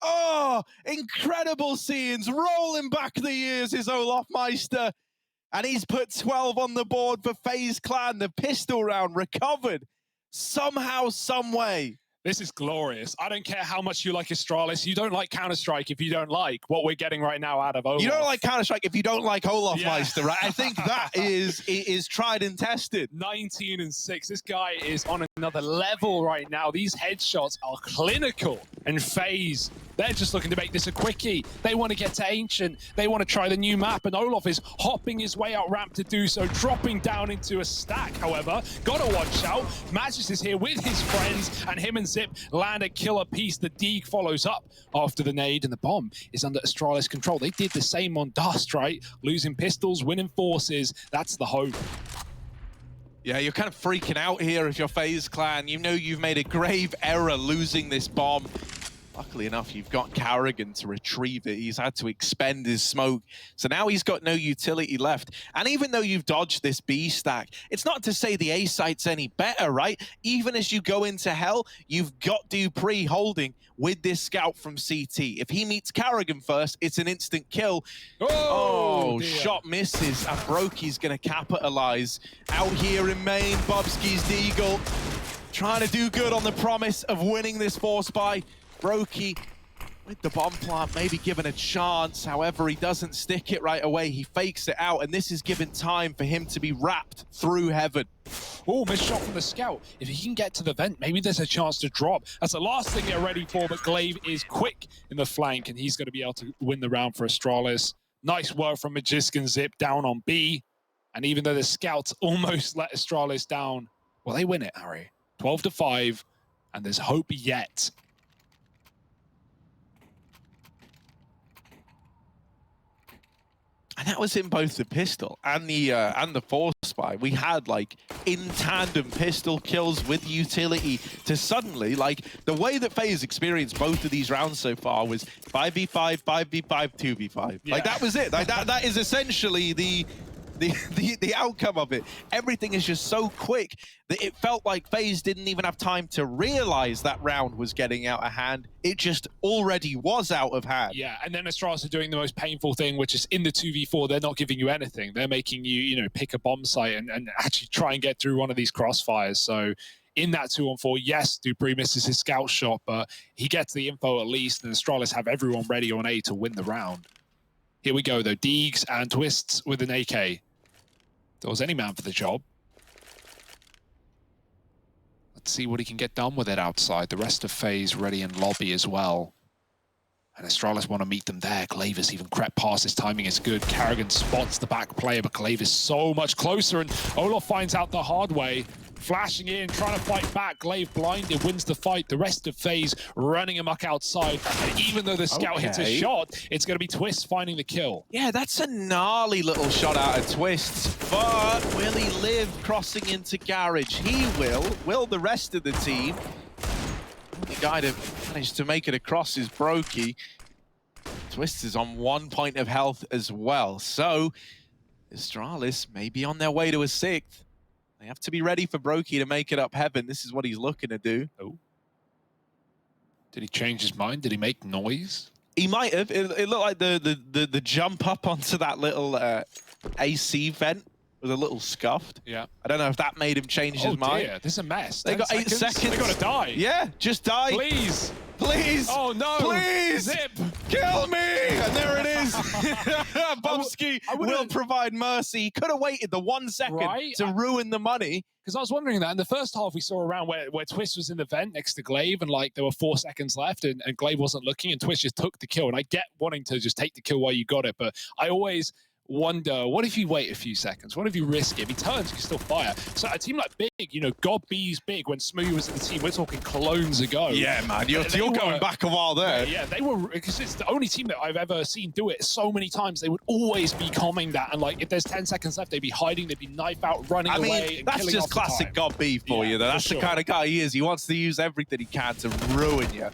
Oh, incredible scenes. Rolling back the years is olofmeister. And he's put 12 on the board for FaZe Clan. The pistol round recovered. Somehow, some way. This is glorious. I don't care how much you like Astralis. You don't like Counter-Strike if you don't like what we're getting right now out of Olof. You don't like Counter-Strike if you don't like olofmeister, right? I think that is tried and tested. 19-6. This guy is on another level right now. These headshots are clinical. And FaZe, they're just looking to make this a quickie. They want to get to Ancient. They want to try the new map. And Olof is hopping his way out ramp to do so, dropping down into a stack, however. Gotta watch out. Magisk is here with his friends, and him and Zip land a killer piece. The Deeg follows up after the nade, and the bomb is under Astralis control. They did the same on Dust, right? Losing pistols, winning forces. That's the hope. Yeah, you're kind of freaking out here if you're FaZe Clan. You know you've made a grave error losing this bomb. Luckily enough, you've got karrigan to retrieve it. He's had to expend his smoke. So now he's got no utility left. And even though you've dodged this B stack, it's not to say the A site's any better, right? Even as you go into hell, you've got dupreeh holding with this scout from CT. If he meets karrigan first, it's an instant kill. Oh, shot misses, and broky's going to capitalize. Out here in main, Bobski's Deagle trying to do good on the promise of winning this force buy. broky with the bomb plant, maybe given a chance. However, he doesn't stick it right away. He fakes it out, and this is given time for him to be wrapped through heaven. Oh, missed shot from the scout. If he can get to the vent, maybe there's a chance to drop. That's the last thing they're ready for, but Glaive is quick in the flank, and he's going to be able to win the round for Astralis. Nice work from Magisk and Zip down on B. And even though the scouts almost let Astralis down, well, they win it, Harry. 12-5, and there's hope yet. And that was in both the pistol and the force spy. We had like in tandem pistol kills with utility to suddenly, like, the way that FaZe experienced both of these rounds so far was 5v5, 5v5, 2v5. Yeah. Like, that was it. Like, that is essentially the outcome of it. Everything is just so quick that it felt like FaZe didn't even have time to realize that round was getting out of hand. It just already was out of hand. Yeah, and then Astralis are doing the most painful thing, which is in the 2v4, they're not giving you anything. They're making you, you know, pick a bomb site and actually try and get through one of these crossfires. So in that 2-on-4, yes, dupreeh misses his scout shot, but he gets the info at least, and Astralis have everyone ready on A to win the round. Here we go, though. Deegs and Twistzz with an AK. There was any man for the job. Let's see what he can get done with it outside. The rest of FaZe ready in lobby as well. And Astralis want to meet them there. Glaive has even crept past. His timing is good. karrigan spots the back player, but Glaive is so much closer, and Olof finds out the hard way. Flashing in, trying to fight back. Glaive blinded, wins the fight. The rest of FaZe running amok outside. And even though the scout hits a shot, it's going to be Twistzz finding the kill. Yeah, that's a gnarly little shot out of Twistzz. But will he live crossing into garage? He will. Will the rest of the team? The guy that managed to make it across is broky. Twistzz is on 1 point of health as well. So Astralis may be on their way to a 6th. They have to be ready for broky to make it up heaven. This is what he's looking to do. Oh. Did he change his mind? Did he make noise? He might have. It looked like the jump up onto that little AC vent was a little scuffed. Yeah. I don't know if that made him change his mind. Dear, this is a mess. They got 8 seconds. They gotta die. Yeah, just die. Please. Please. Oh no. Please. Zip. Kill me. And there it is. Bumsky will provide mercy. He could have waited the 1 second to ruin the money. Because I was wondering that in the first half, we saw a round where Twistzz was in the vent next to Glaive, and like there were 4 seconds left, and Glaive wasn't looking, and Twistzz just took the kill. And I get wanting to just take the kill while you got it, but I always wonder, what if you wait a few seconds? What if you risk it? If he turns, you can still fire. So a team like Big, you know, God B's Big, when Smooth was in the team, we're talking Colognes ago. Yeah, man, you're going back a while there. Yeah, they were, because it's the only team that I've ever seen do it so many times. They would always be calming that, and like if there's 10 seconds left, they'd be hiding, they'd be knife out, running away. And that's just classic God B for you, though. That's the kind of guy he is. He wants to use everything he can to ruin you.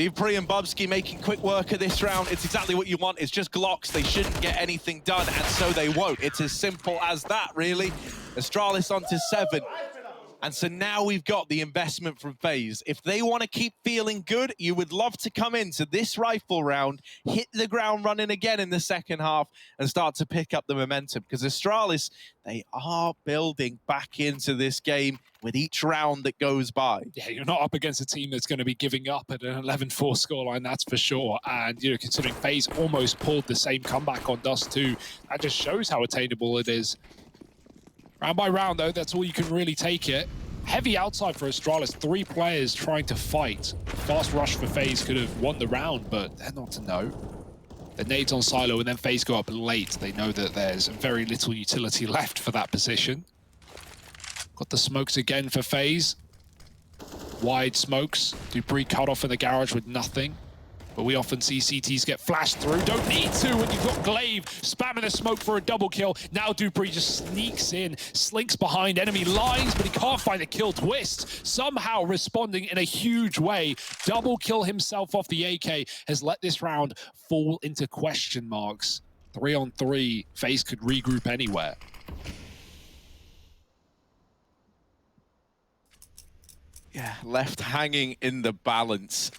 dupreeh and Bubsky making quick work of this round. It's exactly what you want. It's just Glocks. They shouldn't get anything done, and so they won't. It's as simple as that, really. Astralis onto 7. And so now we've got the investment from FaZe. If they want to keep feeling good, you would love to come into this rifle round, hit the ground running again in the second half, and start to pick up the momentum. Because Astralis, they are building back into this game with each round that goes by. Yeah, you're not up against a team that's going to be giving up at an 11-4 scoreline, that's for sure. And, you know, considering FaZe almost pulled the same comeback on Dust 2, that just shows how attainable it is. Round by round, though, that's all you can really take it. Heavy outside for Astralis. 3 players trying to fight. Fast rush for FaZe could have won the round, but they're not to know. The nades on Silo, and then FaZe go up late. They know that there's very little utility left for that position. Got the smokes again for FaZe. Wide smokes. dupreeh cut off in the garage with nothing. But we often see CTs get flashed through. Don't need to when you've got Glaive spamming the smoke for a double kill. Now dupreeh just sneaks in, slinks behind enemy lines, but he can't find the kill. Twistzz somehow responding in a huge way. Double kill himself off the AK has let this round fall into question marks. 3-on-3, FaZe could regroup anywhere. Yeah, left hanging in the balance.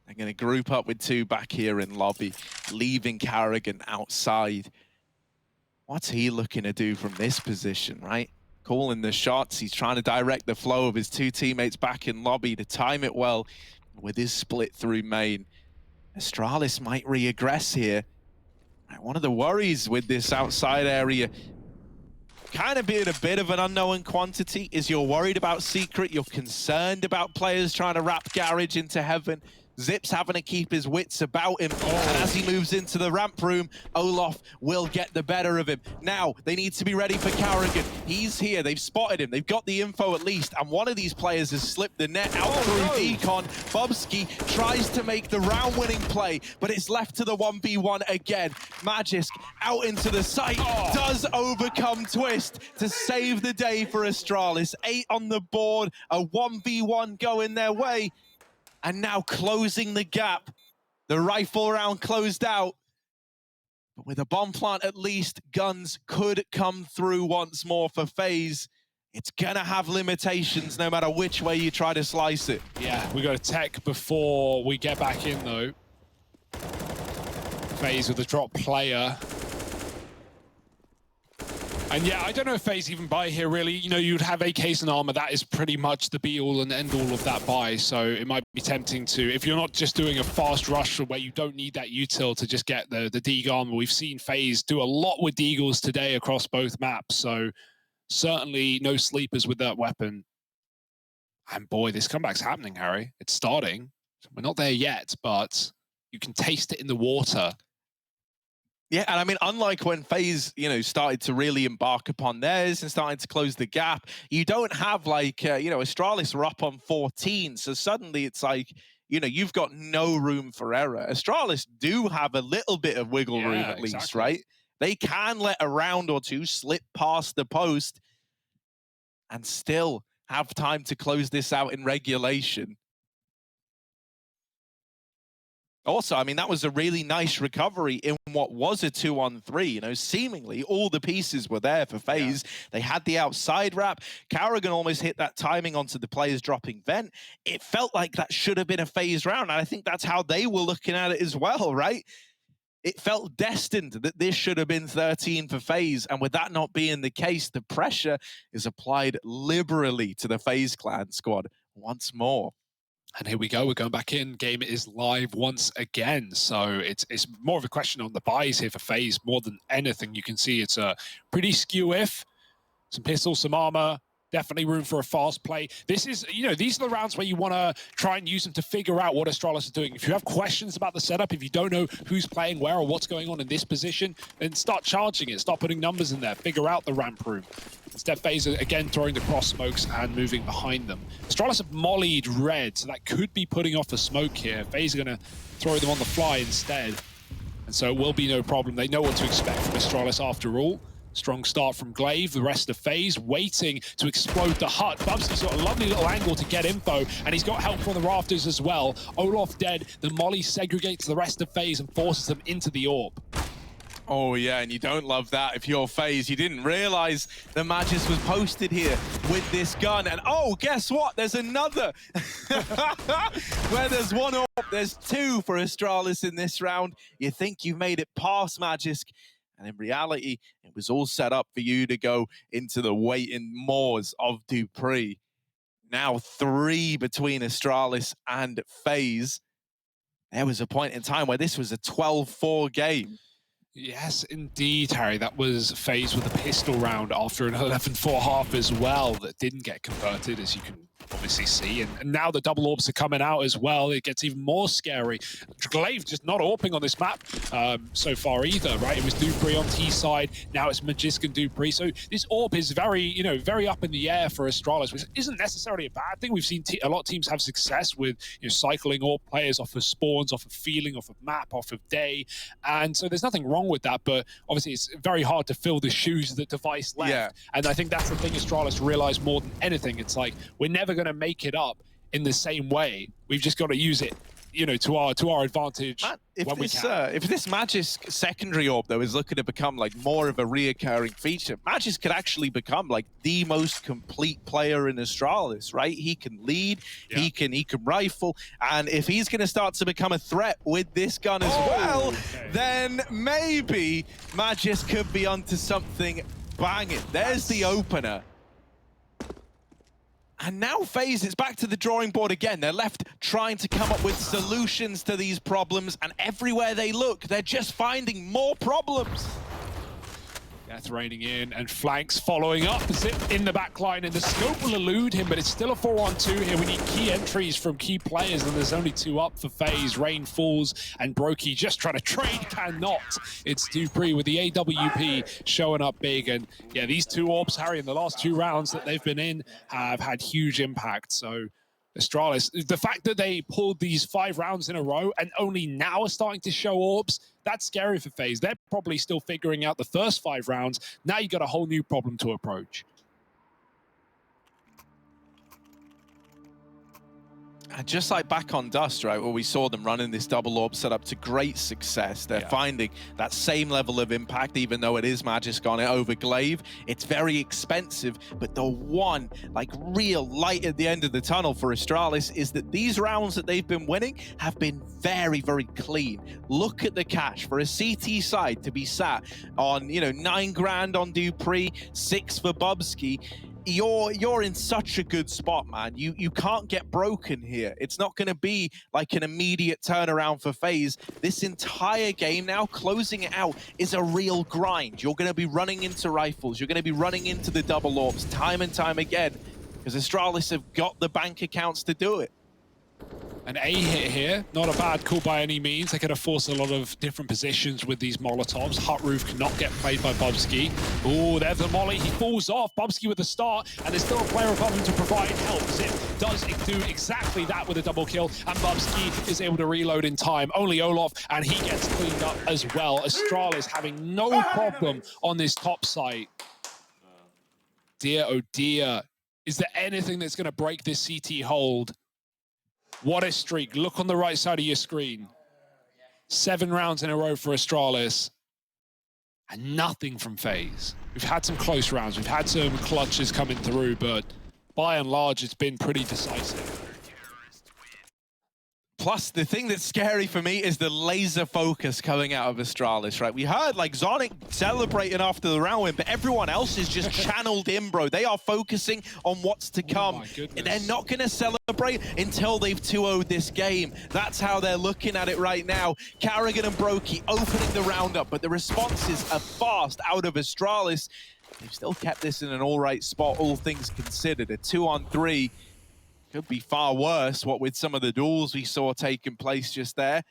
They're going to group up with 2 back here in lobby, leaving karrigan outside. What's he looking to do from this position, right? Calling the shots. He's trying to direct the flow of his 2 teammates back in lobby to time it well. With his split through main, Astralis might regress here. One of the worries with this outside area kind of being a bit of an unknown quantity is you're worried about Secret, you're concerned about players trying to wrap Garage into heaven. Zip's having to keep his wits about him. And as he moves into the ramp room, Olof will get the better of him. Now, they need to be ready for karrigan. He's here. They've spotted him. They've got the info at least. And one of these players has slipped the net out through Decon. Bubsky tries to make the round-winning play, but it's left to the 1v1 again. Magisk out into the site, does overcome Twistzz to save the day for Astralis. 8 on the board, a 1v1 going their way. And now closing the gap. The rifle round closed out. But with a bomb plant at least, guns could come through once more for FaZe. It's gonna have limitations no matter which way you try to slice it. Yeah, we got a tech before we get back in though. FaZe with a drop player. And yeah, I don't know if FaZe even buy here really. You know, you'd have AKs and armor. That is pretty much the be-all and end-all of that buy. So it might be tempting to, if you're not just doing a fast rush where you don't need that util to just get the Deeg armor. We've seen FaZe do a lot with Deagles today across both maps. So certainly no sleepers with that weapon. And boy, this comeback's happening, Harry. It's starting. We're not there yet, but you can taste it in the water. Yeah, and I mean, unlike when FaZe, you know, started to really embark upon theirs and starting to close the gap, you don't have like, you know, Astralis were up on 14, so suddenly it's like, you know, you've got no room for error. Astralis do have a little bit of wiggle room at least, right? They can let a round or two slip past the post and still have time to close this out in regulation. Also, I mean, that was a really nice recovery in what was a 2-on-3. You know, seemingly all the pieces were there for FaZe. Yeah. They had the outside wrap. karrigan almost hit that timing onto the players dropping vent. It felt like that should have been a FaZe round, and I think that's how they were looking at it as well, right? It felt destined that this should have been 13 for FaZe, and with that not being the case, the pressure is applied liberally to the FaZe clan squad once more. And here we go, we're going back in. Game is live once again. So it's more of a question on the buys here for FaZe more than anything. You can see it's a pretty skew-if. Some pistols, some armor, definitely room for a fast play. This is, you know, these are the rounds where you want to try and use them to figure out what Astralis is doing. If you have questions about the setup, if you don't know who's playing where or what's going on in this position, then start charging it, start putting numbers in there, figure out the ramp room. Instead, FaZe again throwing the cross smokes and moving behind them. Astralis have mollied red, so that could be putting off a smoke here. FaZe are going to throw them on the fly instead. And so it will be no problem. They know what to expect from Astralis after all. Strong start from Glaive, the rest of FaZe waiting to explode the hut. Bubsky's got a lovely little angle to get info, and he's got help from the rafters as well. Olof dead, the molly segregates the rest of FaZe and forces them into the orb. Oh yeah, and you don't love that if you're FaZe. You didn't realize the Magisk was posted here with this gun. And oh, guess what? There's another. Where there's one orb, there's two for Astralis in this round. You think you've made it past Magisk, and in reality, it was all set up for you to go into the waiting maws of dupreeh. Now 3 between Astralis and FaZe. There was a point in time where this was a 12-4 game. Yes, indeed, Harry. That was FaZe with a pistol round after an 11-4 half as well that didn't get converted, as you can obviously see. And now the double orbs are coming out as well. It gets even more scary. Glaive just not AWPing on this map so far either, right? It was dupreeh on T side. Now it's Magisk and dupreeh. So this orb is very, you know, very up in the air for Astralis, which isn't necessarily a bad thing. We've seen a lot of teams have success with, you know, cycling orb players off of spawns, off of feeling, off of map, off of day. And so there's nothing wrong with that, but obviously it's very hard to fill the shoes that Device left. Yeah. And I think that's the thing Astralis realized more than anything. It's like, we're never going to make it up in the same way. We've just got to use it, you know, to our advantage when we can. If this Magisk secondary orb, though, is looking to become like more of a reoccurring feature, Magisk could actually become like the most complete player in Astralis, right? He can lead, yeah. he can rifle, and if he's going to start to become a threat with this gun as well, then maybe Magisk could be onto something banging. There's the opener. And now FaZe, it's back to the drawing board again. They're left trying to come up with solutions to these problems, and everywhere they look, they're just finding more problems. Death raining in and flanks following up. Zip in the back line, and the scope will elude him, but it's still a 4-on-2 here. We need key entries from key players, and there's only 2 up for FaZe. Rain falls, and broky just trying to trade, cannot. It's dupreeh with the AWP showing up big, and yeah, these 2 orbs, Harry, in the last 2 rounds that they've been in have had huge impact. So Astralis, the fact that they pulled these 5 rounds in a row and only now are starting to show orbs, that's scary for FaZe. They're probably still figuring out the first 5 rounds. Now you got a whole new problem to approach. And just like back on Dust, right, where we saw them running this double orb setup to great success, they're finding that same level of impact, even though it is Magisk on it over Glaive. It's very expensive, but the one like real light at the end of the tunnel for Astralis is that these rounds that they've been winning have been very, very clean. Look at the cash for a CT side to be sat on, you know, 9 grand on dupreeh, 6 for Bubsky. You're in such a good spot, man. You can't get broken here. It's not going to be like an immediate turnaround for FaZe. This entire game now, closing it out, is a real grind. You're going to be running into rifles. You're going to be running into the double orbs time and time again, because Astralis have got the bank accounts to do it. An A hit here, not a bad call by any means. They could have forced a lot of different positions with these Molotovs. Hut Roof cannot get played by Bubsky. Oh, there's the molly. He falls off. Bubsky with the start, and there's still a player above him to provide help. Zip does do exactly that with a double kill, and Bubsky is able to reload in time. Only Olof, and he gets cleaned up as well. Astralis having no problem on this top site. Dear, oh dear. Is there anything that's going to break this CT hold? What a streak. Look on the right side of your screen. 7 rounds in a row for Astralis. And nothing from FaZe. We've had some close rounds. We've had some clutches coming through, but by and large, it's been pretty decisive. Plus, the thing that's scary for me is the laser focus coming out of Astralis, right? We heard, like, Zonic celebrating after the round win, but everyone else is just channeled in, bro. They are focusing on what's to come. They're not going to celebrate until they've 2-0'd this game. That's how they're looking at it right now. karrigan and broky opening the round up, but the responses are fast out of Astralis. They've still kept this in an all-right spot, all things considered. A 2-on-3. Could be far worse, what with some of the duels we saw taking place just there.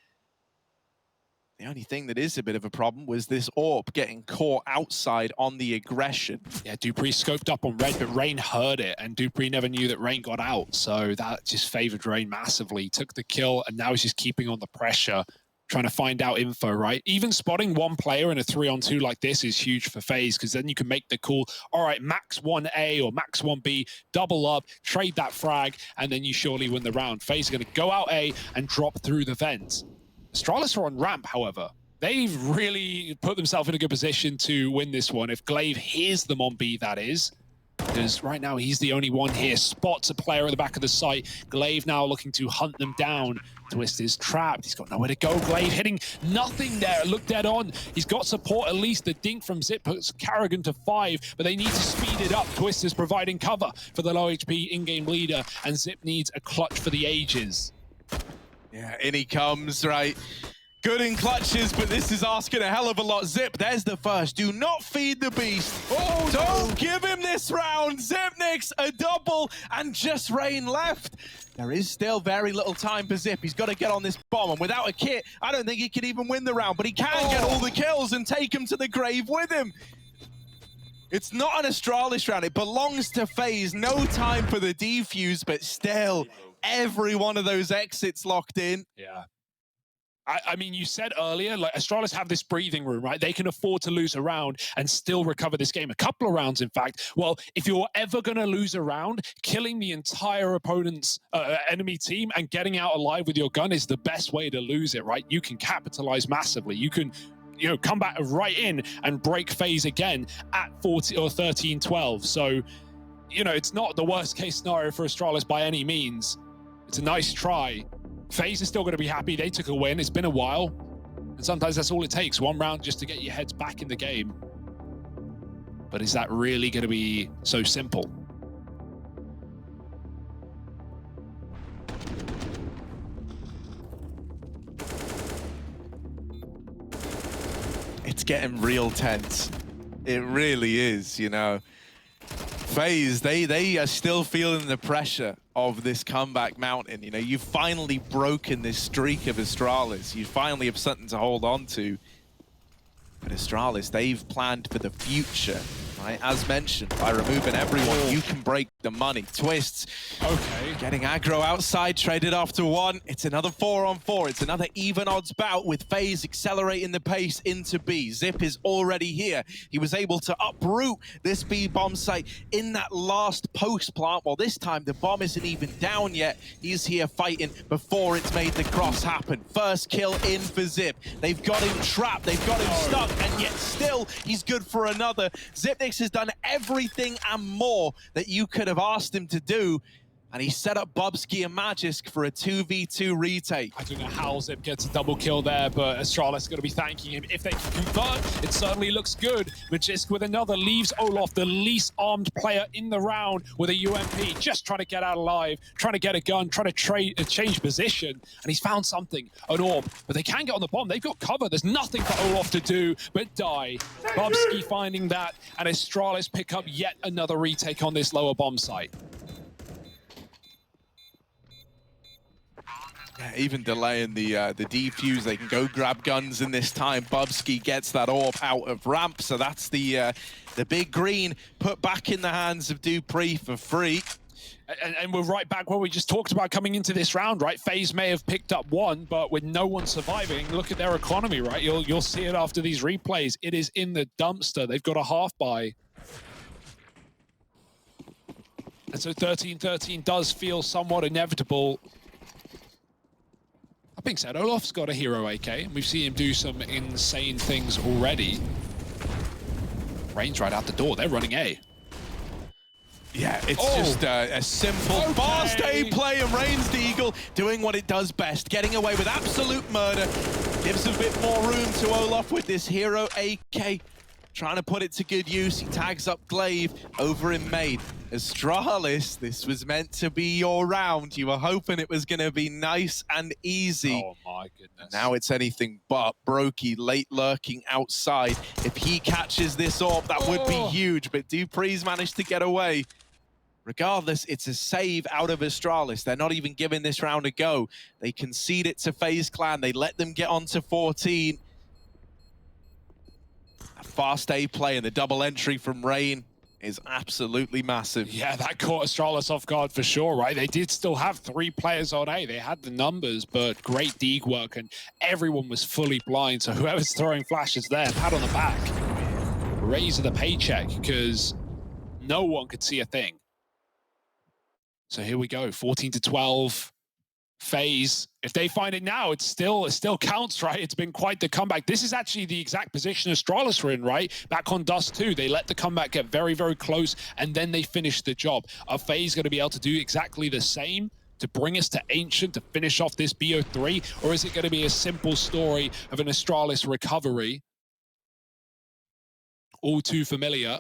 The only thing that is a bit of a problem was this AWP getting caught outside on the aggression. Yeah, dupreeh scoped up on Red, but Rain heard it, and dupreeh never knew that Rain got out, so that just favored Rain massively. Took the kill, and now he's just keeping on the pressure, trying to find out info, right? Even spotting one player in a 3-on-2 like this is huge for FaZe, because then you can make the call, all right, max 1A or max 1B, double up, trade that frag, and then you surely win the round. FaZe are going to go out A and drop through the vent. Astralis are on ramp, however. They've really put themselves in a good position to win this one. If Glaive hears them on B, that is. Because right now he's the only one here. Spots a player at the back of the site. Glaive now looking to hunt them down. Twistzz is trapped. He's got nowhere to go. Glaive hitting nothing there. Look dead on. He's got support at least. The dink from Zip puts karrigan to 5, but they need to speed it up. Twistzz is providing cover for the low HP in-game leader, and Zip needs a clutch for the ages. Yeah, in he comes, right? Good in clutches, but this is asking a hell of a lot. Zip, there's the first. Do not feed the beast. Oh, don't give him this round. Zipnik's a double, and just Rain left. There is still very little time for Zip. He's got to get on this bomb, and without a kit, I don't think he could even win the round, but he can get all the kills and take him to the grave with him. It's not an Astralis round. It belongs to FaZe. No time for the defuse, but still, every one of those exits locked in. Yeah. I mean, you said earlier, like, Astralis have this breathing room, right? They can afford to lose a round and still recover this game. A couple of rounds, in fact. Well, if you're ever going to lose a round, killing the entire opponent's enemy team and getting out alive with your gun is the best way to lose it, right? You can capitalize massively. You can, you know, come back right in and break FaZe again at 40 or 13-12. So, you know, it's not the worst case scenario for Astralis by any means. It's a nice try. FaZe is still going to be happy. They took a win. It's been a while. And sometimes that's all it takes. One round just to get your heads back in the game. But is that really going to be so simple? it's getting real tense. It really is, you know. FaZe, they are still feeling the pressure of this comeback mountain. You know, you've finally broken this streak of Astralis. You finally have something to hold on to. But Astralis, they've planned for the future, right? As mentioned, by removing everyone, you can break the money. Twistzz, Okay. getting aggro outside, traded off to 1. It's another 4-on-4. It's another even odds bout with FaZe accelerating the pace into B. Zip is already here. He was able to uproot this B bomb site in that last post plant. Well, this time the bomb isn't even down yet. He's here fighting before it's made the cross happen. First kill in for Zip. They've got him trapped. They've got him stuck. And yet still, he's good for another. Zipnix has done everything and more that you could have asked him to do. And he set up Bobski and Magisk for a 2v2 retake. I don't know how Zip gets a double kill there, but Astralis is going to be thanking him. If they can convert, it certainly looks good. Magisk with another leaves Olof, the least armed player in the round, with a UMP, just trying to get out alive, trying to get a gun, trying to change position. And he's found something, an orb. But they can get on the bomb. They've got cover. There's nothing for Olof to do but die. Bobski finding that, and Astralis pick up yet another retake on this lower bomb site. Yeah, even delaying the defuse, they can go grab guns in this time. Bobski gets that orb out of ramp, so that's the big green put back in the hands of dupreeh for free. And we're right back where we just talked about coming into this round, right? FaZe may have picked up 1, but with no one surviving, look at their economy, right? You'll see it after these replays. It is in the dumpster. They've got a half buy. And so 13-13 does feel somewhat inevitable. That being said, Olof's got a hero AK, and we've seen him do some insane things already. Rain's right out the door. They're running A. Yeah, it's just a simple, fast A play, and Rain's the Eagle doing what it does best, getting away with absolute murder. Gives a bit more room to Olof with this hero AK, trying to put it to good use. He tags up Glaive over in main. Astralis, this was meant to be your round. You were hoping it was going to be nice and easy. Oh my goodness. Now it's anything but. broky late lurking outside. If he catches this orb, that would be huge, but dupreeh's managed to get away. Regardless, it's a save out of Astralis. They're not even giving this round a go. They concede it to FaZe Clan. They let them get on to 14. A fast A play and the double entry from Rain is absolutely massive. Yeah, that caught Astralis off guard for sure, right? They did still have 3 players on A. They had the numbers, but great dig work, and everyone was fully blind. So whoever's throwing flashes there, pat on the back. Raise the paycheck, because no one could see a thing. So here we go, 14-12. FaZe, if they find it now, it still counts, right? It's been quite the comeback. This is actually the exact position Astralis were in, right? Back on Dust 2, they let the comeback get very, very close, and then they finish the job. Are FaZe going to be able to do exactly the same to bring us to Ancient to finish off this BO3, or is it going to be a simple story of an Astralis recovery? All too familiar.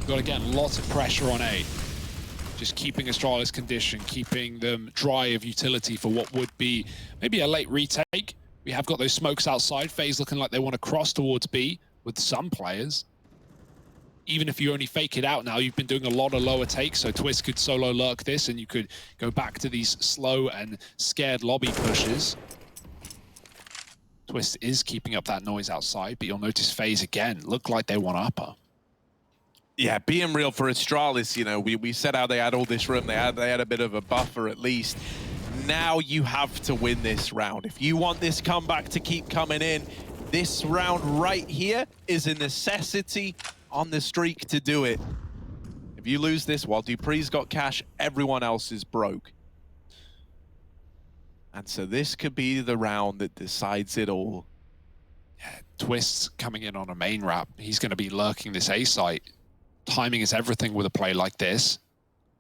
Got, again, lots of pressure on A. Just keeping Astralis conditioned, keeping them dry of utility for what would be maybe a late retake. We have got those smokes outside. FaZe looking like they want to cross towards B with some players. Even if you only fake it out now, you've been doing a lot of lower takes, so Twistzz could solo lurk this and you could go back to these slow and scared lobby pushes. Twistzz is keeping up that noise outside, but you'll notice FaZe again look like they want upper. Yeah, being real for Astralis, you know, we said how they had all this room. They had a bit of a buffer at least. Now you have to win this round. If you want this comeback to keep coming in, this round right here is a necessity on the streak to do it. If you lose this, while dupreeh's got cash, everyone else is broke. And so this could be the round that decides it all. Yeah, Twistzz coming in on a main wrap. He's going to be lurking this A site. Timing is everything with a play like this,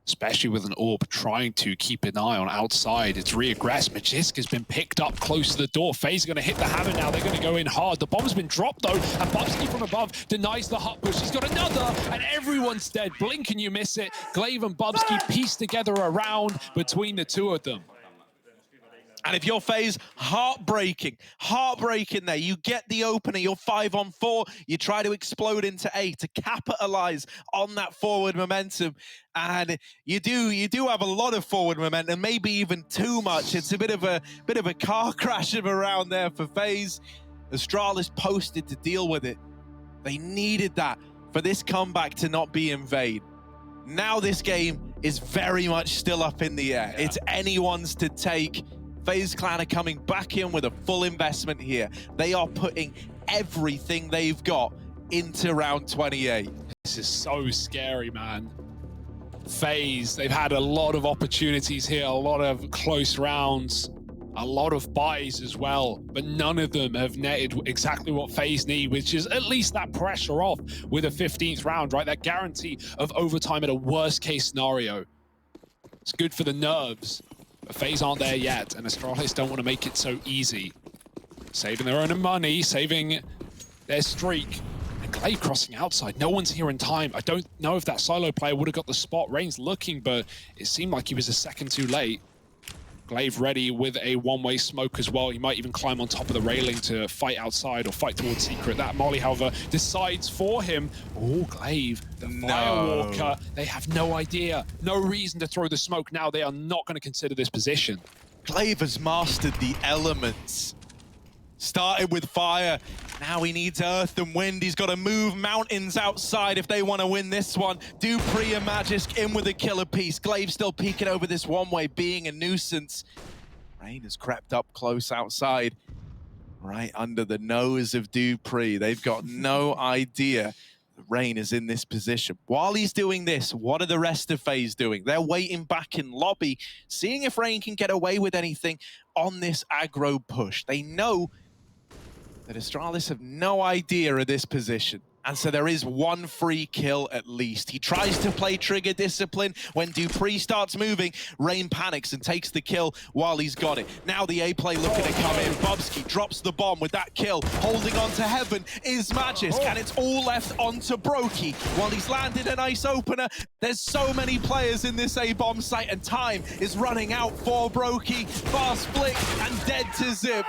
especially with an orb trying to keep an eye on outside. It's reaggressed. Magisk has been picked up close to the door. FaZe are going to hit the hammer now. They're going to go in hard. The bomb's been dropped, though, and Bobski from above denies the hut push. He's got another, and everyone's dead. Blink and you miss it. Glaive and Bobski piece together a round between the two of them. And if you're FaZe, heartbreaking there. You get the opener, you're 5-on-4, you try to explode into A to capitalize on that forward momentum. And you do have a lot of forward momentum, maybe even too much. It's a bit of a car crash around there for FaZe. Astralis posted to deal with it. They needed that for this comeback to not be in vain. Now this game is very much still up in the air. It's anyone's to take. FaZe Clan are coming back in with a full investment here. They are putting everything they've got into round 28. This is so scary, man. FaZe, they've had a lot of opportunities here, a lot of close rounds, a lot of buys as well, but none of them have netted exactly what FaZe need, which is at least that pressure off with a 15th round, right? That guarantee of overtime at a worst case scenario. It's good for the nerves. But FaZe aren't there yet, and Astralis don't want to make it so easy. Saving their own money, saving their streak. And Glaive crossing outside. No one's here in time. I don't know if that solo player would have got the spot. Rain's looking, but it seemed like he was a second too late. Glaive ready with a one-way smoke as well. He might even climb on top of the railing to fight outside or fight towards Secret. That Molly, however, decides for him. Oh, Glaive, the Firewalker. They have no idea, no reason to throw the smoke now. They are not going to consider this position. Glaive has mastered the elements. Started with fire, now he needs earth and wind. He's got to move mountains outside if they want to win this one. dupreeh and Magisk in with a killer piece. Glaive still peeking over this one-way, being a nuisance. Rain has crept up close outside, right under the nose of dupreeh. They've got no idea that Rain is in this position. While he's doing this, what are the rest of FaZe doing? They're waiting back in lobby, seeing if Rain can get away with anything on this aggro push. They know that Astralis have no idea of this position. And so there is one free kill at least. He tries to play trigger discipline. When dupreeh starts moving, Rain panics and takes the kill while he's got it. Now the A play looking to come in. Bubsky drops the bomb with that kill. Holding on to heaven is Magisk, and it's all left onto broky. While he's landed a nice opener, there's so many players in this A-bomb site, and time is running out for broky. Fast flick and dead to zip.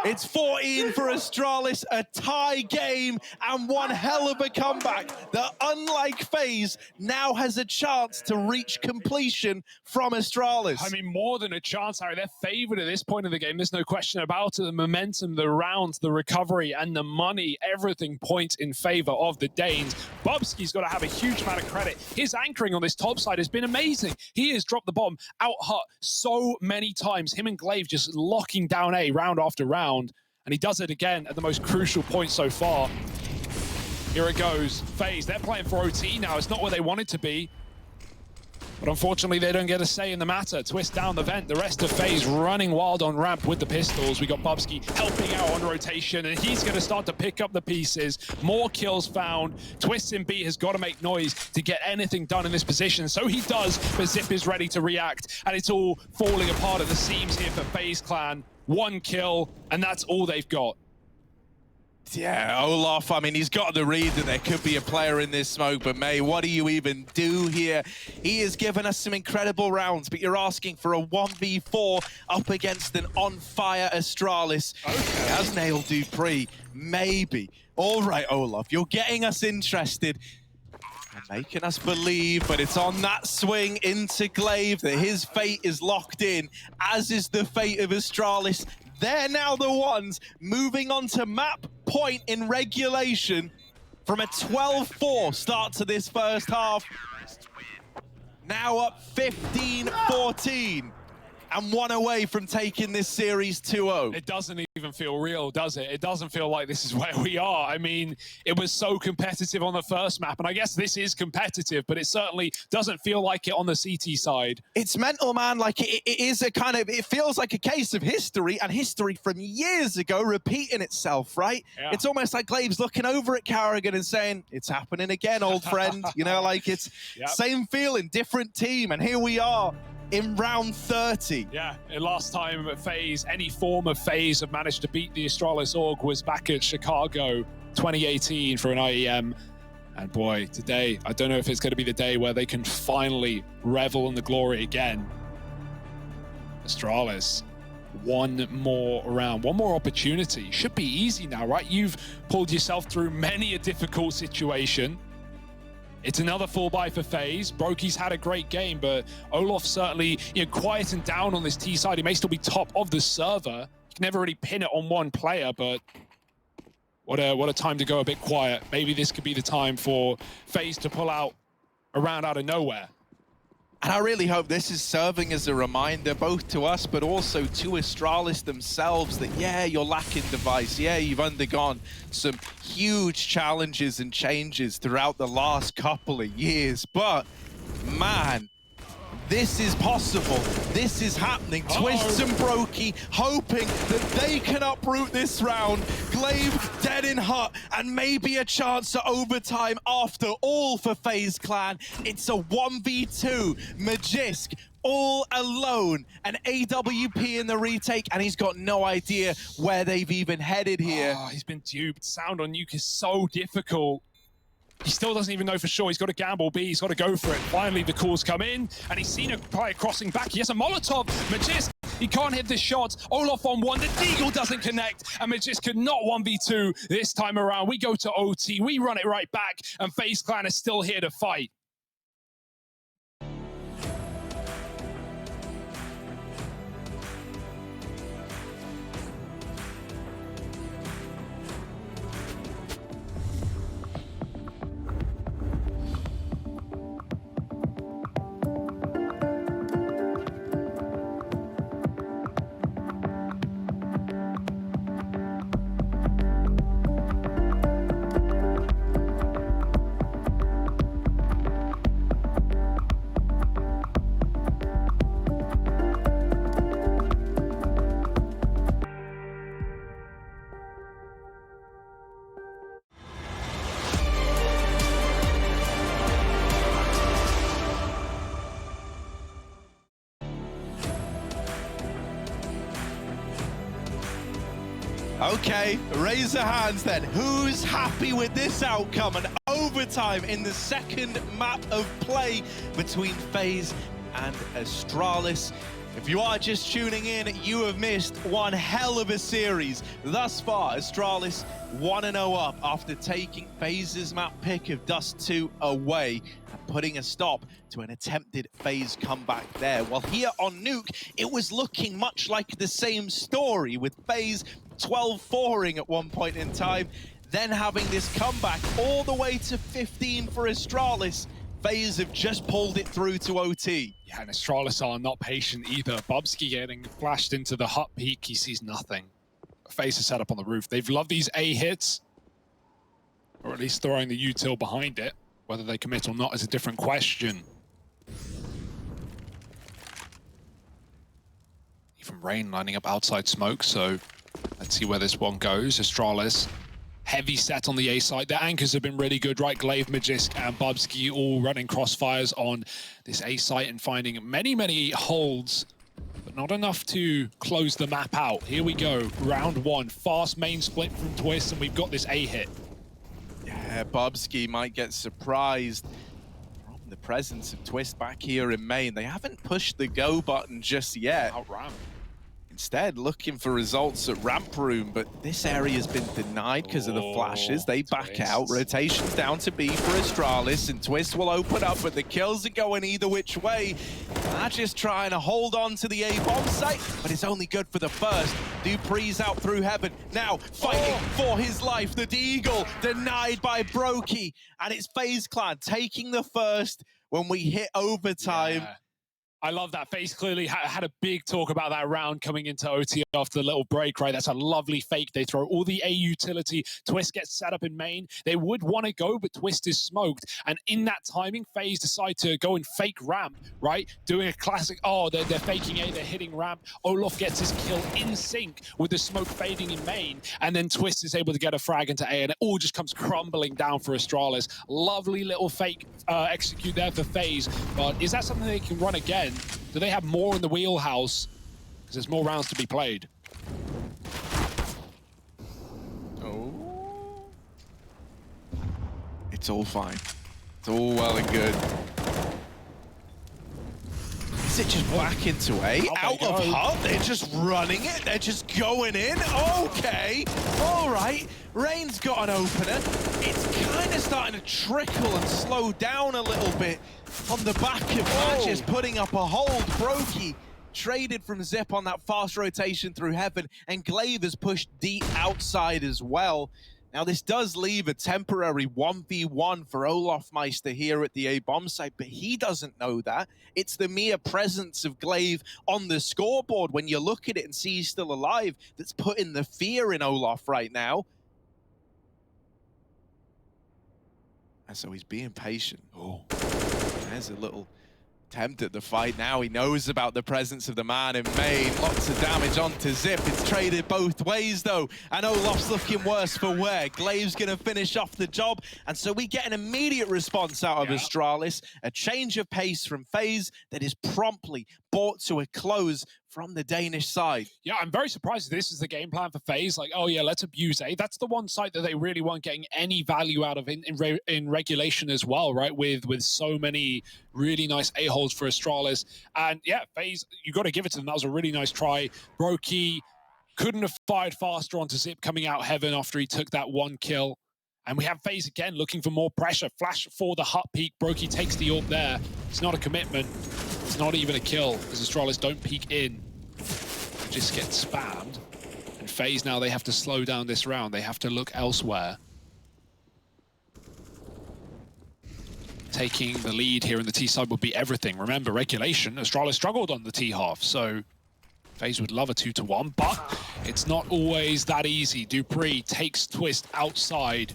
It's 14 for Astralis, a tie game, and one hell of a comeback that, unlike FaZe, now has a chance to reach completion from Astralis. I mean, more than a chance, Harry. They're favored at this point of the game. There's no question about it. The momentum, the rounds, the recovery, and the money, everything points in favor of the Danes. Bubsky's got to have a huge amount of credit. His anchoring on this top side has been amazing. He has dropped the bomb out hut so many times. Him and Glaive just locking down A round after round. And he does it again at the most crucial point so far. Here it goes. FaZe, they're playing for OT now. It's not where they want it to be. But unfortunately, they don't get a say in the matter. Twistzz down the vent. The rest of FaZe running wild on ramp with the pistols. We got Bubsky helping out on rotation, and he's going to start to pick up the pieces. More kills found. Twistzz in B has got to make noise to get anything done in this position. So he does, but Zip is ready to react. And it's all falling apart at the seams here for FaZe Clan. One kill, and that's all they've got. Yeah, Olof, I mean, he's got the read that there could be a player in this smoke, but May, what do you even do here? He has given us some incredible rounds, but you're asking for a 1v4 up against an on-fire Astralis. Okay. He has nailed dupreeh, maybe. All right, Olof, you're getting us interested. Making us believe, but it's on that swing into Glaive that his fate is locked in, as is the fate of Astralis. They're now the ones moving on to map point in regulation from a 12-4 start to this first half. Now up 15-14. And one away from taking this series 2-0. It doesn't even feel real, does it? It doesn't feel like this is where we are. I mean, it was so competitive on the first map, and I guess this is competitive, but it certainly doesn't feel like it on the CT side. It's mental, man. Like, it is a kind of, it feels like a case of history, and history from years ago repeating itself, right? Yeah. It's almost like Glaive's looking over at karrigan and saying, it's happening again, old friend. You know, like, it's same feeling, different team, and here we are in round 30. Yeah, last time FaZe, any form of FaZe have managed to beat the Astralis org was back at Chicago 2018 for an IEM. And boy, today, I don't know if it's going to be the day where they can finally revel in the glory again. Astralis one more round, one more opportunity. Should be easy now, right? You've pulled yourself through many a difficult situation. It's another full buy for FaZe. broky's had a great game, but Olof certainly, quieting down on this T side. He may still be top of the server. You can never really pin it on one player, but what a time to go a bit quiet. Maybe this could be the time for FaZe to pull out a round out of nowhere. And I really hope this is serving as a reminder both to us but also to Astralis themselves that, yeah, you're lacking device. Yeah, you've undergone some huge challenges and changes throughout the last couple of years. But, man, this is possible. This is happening. Twistzz and broky hoping that they can uproot this round. Glaive dead in hut, and maybe a chance at overtime after all for FaZe Clan. It's a 1v2. Magisk all alone. An AWP in the retake, and he's got no idea where they've even headed here. Oh, he's been duped. Sound on Nuke is so difficult. He still doesn't even know for sure. He's got to gamble B. He's got to go for it. Finally, the calls come in, and he's seen a player crossing back. He has a Molotov. Magisk, he can't hit the shot. Olof on one. The Deagle doesn't connect, and Magisk could not 1v2 this time around. We go to OT. We run it right back, and FaZe Clan is still here to fight. Okay, raise the hands then. Who's happy with this outcome? An overtime in the second map of play between FaZe and Astralis. If you are just tuning in, you have missed one hell of a series. Thus far, Astralis 1-0 up after taking FaZe's map pick of Dust 2 away and putting a stop to an attempted FaZe comeback there. While here on Nuke, it was looking much like the same story, with FaZe 12-4ing at one point in time, then having this comeback all the way to 15 for Astralis. FaZe have just pulled it through to OT. Yeah, and Astralis are not patient either. Bubsky getting flashed into the hut peak. He sees nothing. FaZe is set up on the roof. They've loved these A hits, or at least throwing the util behind it. Whether they commit or not is a different question. Even Rain lining up outside smoke, so let's see where this one goes. Astralis, heavy set on the A side. Their anchors have been really good, right? Glaive, Magisk, and Bubsky all running crossfires on this A site and finding many, many holds, but not enough to close the map out. Here we go, round one. Fast main split from Twistzz, and we've got this A hit. Yeah, Bubsky might get surprised from the presence of Twistzz back here in main. They haven't pushed the go button just yet. Out ramp. Instead, looking for results at ramp room, but this area has been denied because of the flashes. They back out. Rotations down to B for Astralis, and Twistzz will open up, but the kills are going either which way. Magisk trying to hold on to the A bomb site, but it's only good for the first. Dupree's out through heaven, now fighting for his life. The Deagle denied by broky, and it's FaZe Clan taking the first when we hit overtime. Yeah. I love that. FaZe clearly had a big talk about that round coming into OT after the little break, right? That's a lovely fake. They throw all the A utility. Twistzz gets set up in main. They would want to go, but Twistzz is smoked. And in that timing, FaZe decide to go and fake ramp, right? Doing a classic, they're faking A, they're hitting ramp. Olof gets his kill in sync with the smoke fading in main. And then Twistzz is able to get a frag into A, and it all just comes crumbling down for Astralis. Lovely little fake execute there for FaZe. But is that something they can run again? Do they have more in the wheelhouse? Because there's more rounds to be played. Oh. It's all fine. It's all well and good. Is it just back into A? Out of hut? They're just running it. They're just going in. Okay. All right. Rain's got an opener. It's kind of starting to trickle and slow down a little bit on the back of Magisk putting up a hold. Broky traded from Zip on that fast rotation through Heaven, and Glaive has pushed deep outside as well. Now, this does leave a temporary 1v1 for olofmeister here at the A-bomb site, but he doesn't know that. It's the mere presence of Glaive on the scoreboard when you look at it and see he's still alive that's putting the fear in Olof right now. And so he's being patient. Oh, there's a little attempt at the fight now. He knows about the presence of the man in main. Lots of damage onto Zip. It's traded both ways though, and Olof's looking worse for wear. Glaive's gonna finish off the job, and so we get an immediate response out of Astralis. A change of pace from FaZe that is promptly brought to a close from the Danish side. Yeah, I'm very surprised this is the game plan for FaZe. Like, oh yeah, let's abuse A. That's the one site that they really weren't getting any value out of in regulation as well, right? With so many really nice A-holes for Astralis. And yeah, FaZe, you got to give it to them. That was a really nice try. Broky couldn't have fired faster onto Zip coming out Heaven after he took that one kill. And we have FaZe again looking for more pressure. Flash for the hut peek. Broky takes the AWP there. It's not a commitment. It's not even a kill, as Astralis don't peek in. Just get spammed. And FaZe now, they have to slow down this round. They have to look elsewhere. Taking the lead here in the T side would be everything. Remember, regulation, Astralis struggled on the T half, so FaZe would love a 2-1, but it's not always that easy. Dupree takes Twistzz outside.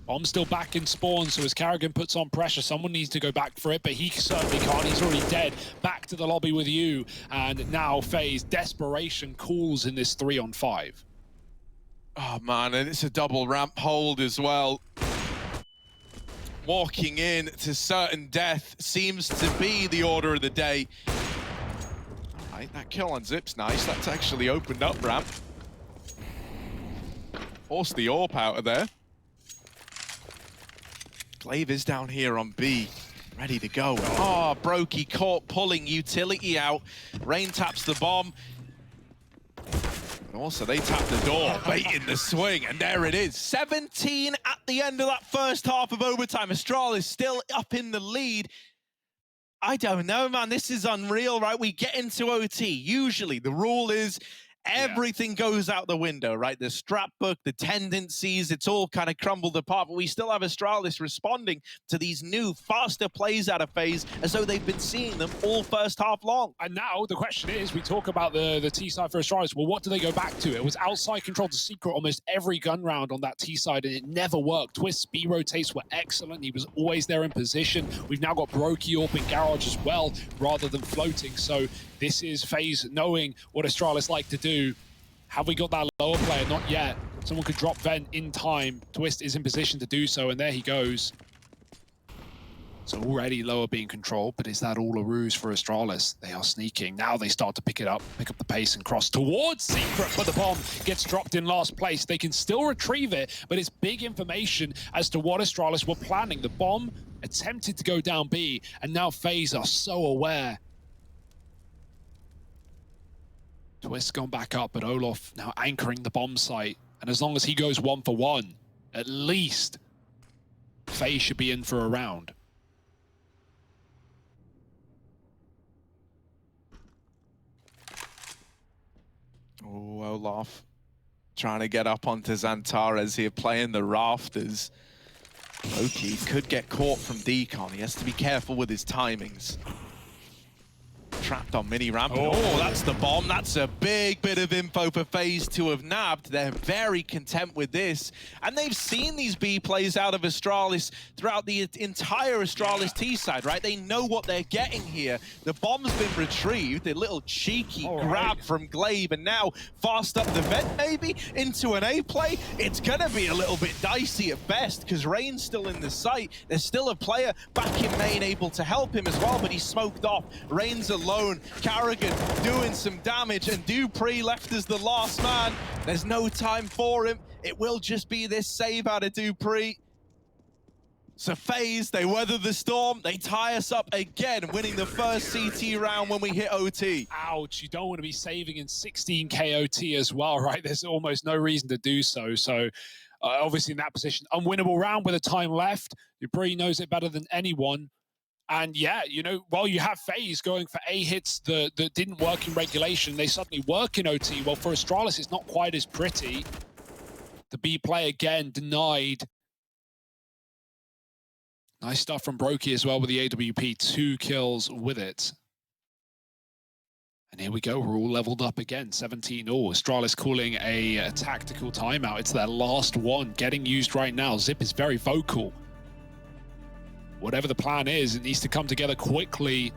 Bomb still back in spawn, so as karrigan puts on pressure, someone needs to go back for it, but he certainly can't. He's already dead. Back to the lobby with you, and now FaZe, desperation calls in this 3-on-5. Oh man, and it's a double ramp hold as well. Walking in to certain death seems to be the order of the day. All right, that kill on Zip's nice. That's actually opened up ramp. Forced the AWP out of there. Glaive is down here on B, ready to go. Oh, Broky caught pulling utility out. Rain taps the bomb. But also, they tap the door, baiting the swing, and there it is. 17 at the end of that first half of overtime. Astralis still up in the lead. I don't know, man. This is unreal, right? We get into OT. Usually, the rule is everything goes out the window, right? The strap book, the tendencies, it's all kind of crumbled apart, but we still have Astralis responding to these new, faster plays out of FaZe as though they've been seeing them all first half long. And now the question is, we talk about the T side for Astralis. Well, what do they go back to? It was outside control to secret almost every gun round on that T side, and it never worked. Twistzz B rotates were excellent. He was always there in position. We've now got Broky AWP in garage as well, rather than floating. So this is FaZe knowing what Astralis like to do. Have we got that lower player? Not yet. Someone could drop Vent in time. Twistzz is in position to do so, and there he goes. So already lower being controlled, but is that all a ruse for Astralis? They are sneaking. Now they start to pick it up, pick up the pace and cross towards Secret, but the bomb gets dropped in last place. They can still retrieve it, but it's big information as to what Astralis were planning. The bomb attempted to go down B, and now FaZe are so aware. Twistzz gone back up, but Olof now anchoring the bomb site. And as long as he goes 1 for 1, at least FaZe should be in for a round. Oh, Olaf trying to get up onto Xantares here, playing the rafters. Loki could get caught from decon. He has to be careful with his timings. Trapped on mini ramp. Oh, that's the bomb. That's a big bit of info for FaZe to have nabbed. They're very content with this. And they've seen these B plays out of Astralis throughout the entire Astralis T side, right? They know what they're getting here. The bomb's been retrieved. A little cheeky grab from Glaive, and now fast up the vent maybe into an A play. It's gonna be a little bit dicey at best because Rain's still in the site. There's still a player back in main able to help him as well, but he's smoked off. Rain's alone. karrigan doing some damage, and Dupree left as the last man. There's no time for him. It will just be this save out of Dupree. So FaZe, they weather the storm, they tie us up again, winning the first CT round when we hit OT. Ouch, you don't want to be saving in 16 KOT as well, right? There's almost no reason to do so. So obviously in that position, unwinnable round with a time left. Dupree knows it better than anyone. And yeah, you know, while you have FaZe going for A hits that didn't work in regulation, they suddenly work in OT. Well, for Astralis, it's not quite as pretty. The B play again denied. Nice stuff from broky as well with the AWP, 2 kills with it. And here we go, we're all leveled up again, 17-all. Astralis calling a tactical timeout. It's their last one getting used right now. Zip is very vocal. Whatever the plan is, it needs to come together quickly.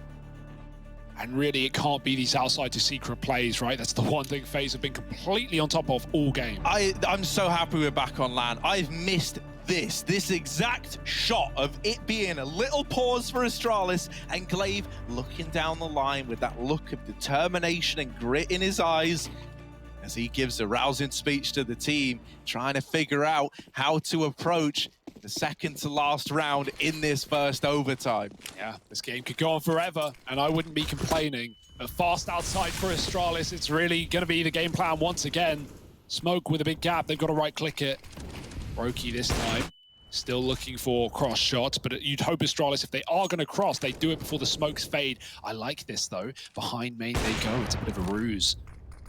And really, it can't be these outside to secret plays, right? That's the one thing FaZe have been completely on top of all game. I'm so happy we're back on LAN. I've missed this exact shot of it being a little pause for Astralis and Glaive looking down the line with that look of determination and grit in his eyes as he gives a rousing speech to the team, trying to figure out how to approach the second to last round in this first overtime. Yeah, this game could go on forever, and I wouldn't be complaining. But fast outside for Astralis, it's really going to be the game plan once again. Smoke with a big gap, they've got to right-click it. broky this time, still looking for cross shots, but you'd hope Astralis, if they are going to cross, they do it before the smokes fade. I like this, though. Behind main they go. It's a bit of a ruse.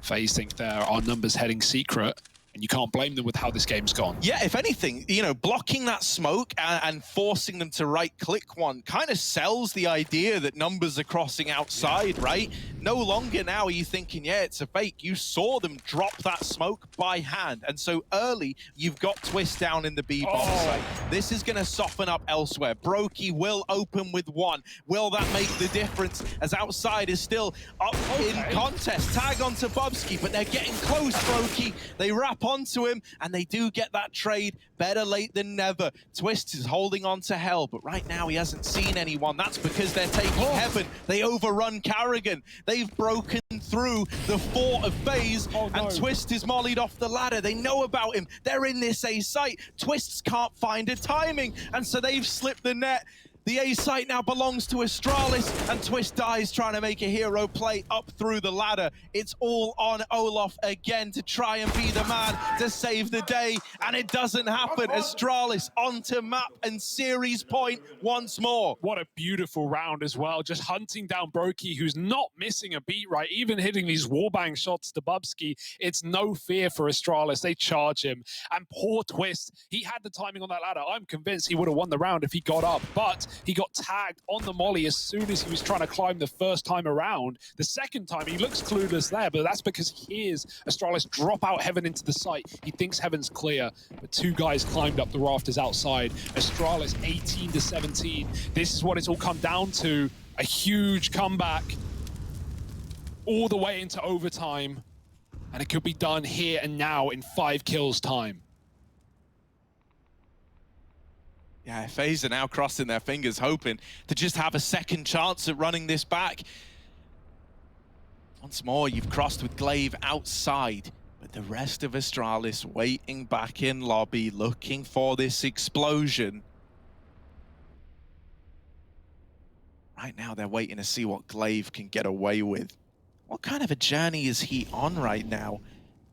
FaZe think there are numbers heading secret, and you can't blame them with how this game's gone. Yeah, if anything, you know, blocking that smoke and forcing them to right-click one kind of sells the idea that numbers are crossing outside, right? No longer now are you thinking, yeah, it's a fake. You saw them drop that smoke by hand. And so early, you've got Twistzz down in the B bomb site. This is going to soften up elsewhere. broky will open with one. Will that make the difference as outside is still up in contest? Tag onto Bubsky, but they're getting close, broky. They wrap onto him, and they do get that trade. Better late than never. Twistzz is holding on to hell, but right now he hasn't seen anyone. That's because they're taking heaven. They overrun karrigan. They've broken through the fort of FaZe, and Twistzz is mollied off the ladder. They know about him. They're in this A site. Twistzz can't find a timing, and so they've slipped the net. The A site now belongs to Astralis, and Twistzz dies trying to make a hero play up through the ladder. It's all on Olof again to try and be the man to save the day, and it doesn't happen. Astralis onto map and series point once more. What a beautiful round as well. Just hunting down broky, who's not missing a beat, right? Even hitting these warbang shots to Bubsky. It's no fear for Astralis. They charge him. And poor Twistzz, he had the timing on that ladder. I'm convinced he would have won the round if he got up, but he got tagged on the molly as soon as he was trying to climb the first time around. The second time, he looks clueless there, but that's because he hears Astralis drop out heaven into the site. He thinks heaven's clear, but 2 guys climbed up the rafters outside. Astralis 18-17. This is what it's all come down to. A huge comeback all the way into overtime, and it could be done here and now in 5 kills time. Yeah, FaZe are now crossing their fingers, hoping to just have a second chance at running this back. Once more, you've crossed with Glaive outside, but the rest of Astralis waiting back in lobby, looking for this explosion. Right now, they're waiting to see what Glaive can get away with. What kind of a journey is he on right now?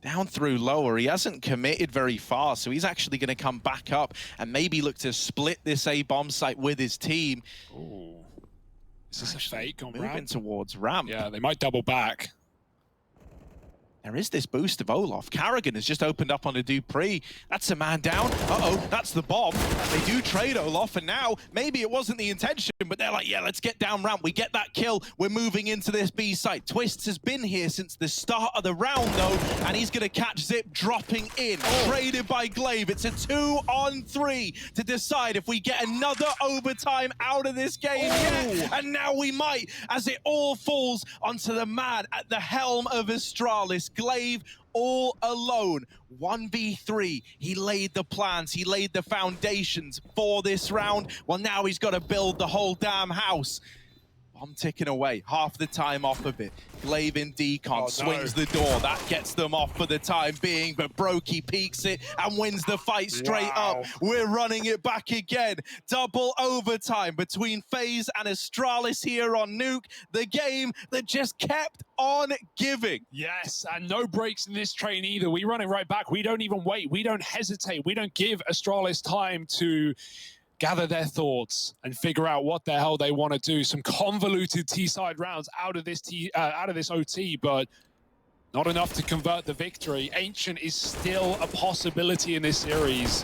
Down through lower, he hasn't committed very far, so he's actually going to come back up and maybe look to split this A bomb site with his team. Ooh. Is this a fake on moving ramp? Towards ramp. Yeah, they might double back. There is this boost of Olof. karrigan has just opened up on a Dupree. That's a man down. Uh-oh, that's the bomb. They do trade Olof, and now maybe it wasn't the intention, but they're like, yeah, let's get down ramp. We get that kill. We're moving into this B site. Twistzz has been here since the start of the round, though, and he's going to catch Zip dropping in. Traded by Glaive. It's a 2-on-3 to decide if we get another overtime out of this game yet. And now we might, as it all falls onto the man at the helm of Astralis. Glaive all alone, 1v3. He laid the plans, he laid the foundations for this round. Well, now he's got to build the whole damn house. I'm ticking away, half the time off of it. Glaive in decon, swings the door. That gets them off for the time being, but broky peeks it and wins the fight straight up. We're running it back again. Double overtime between FaZe and Astralis here on Nuke. The game that just kept on giving. Yes, and no breaks in this train either. We run it right back. We don't even wait. We don't hesitate. We don't give Astralis time to gather their thoughts and figure out what the hell they want to do. Some convoluted T-side rounds out of this OT, but not enough to convert the victory. Ancient is still a possibility in this series.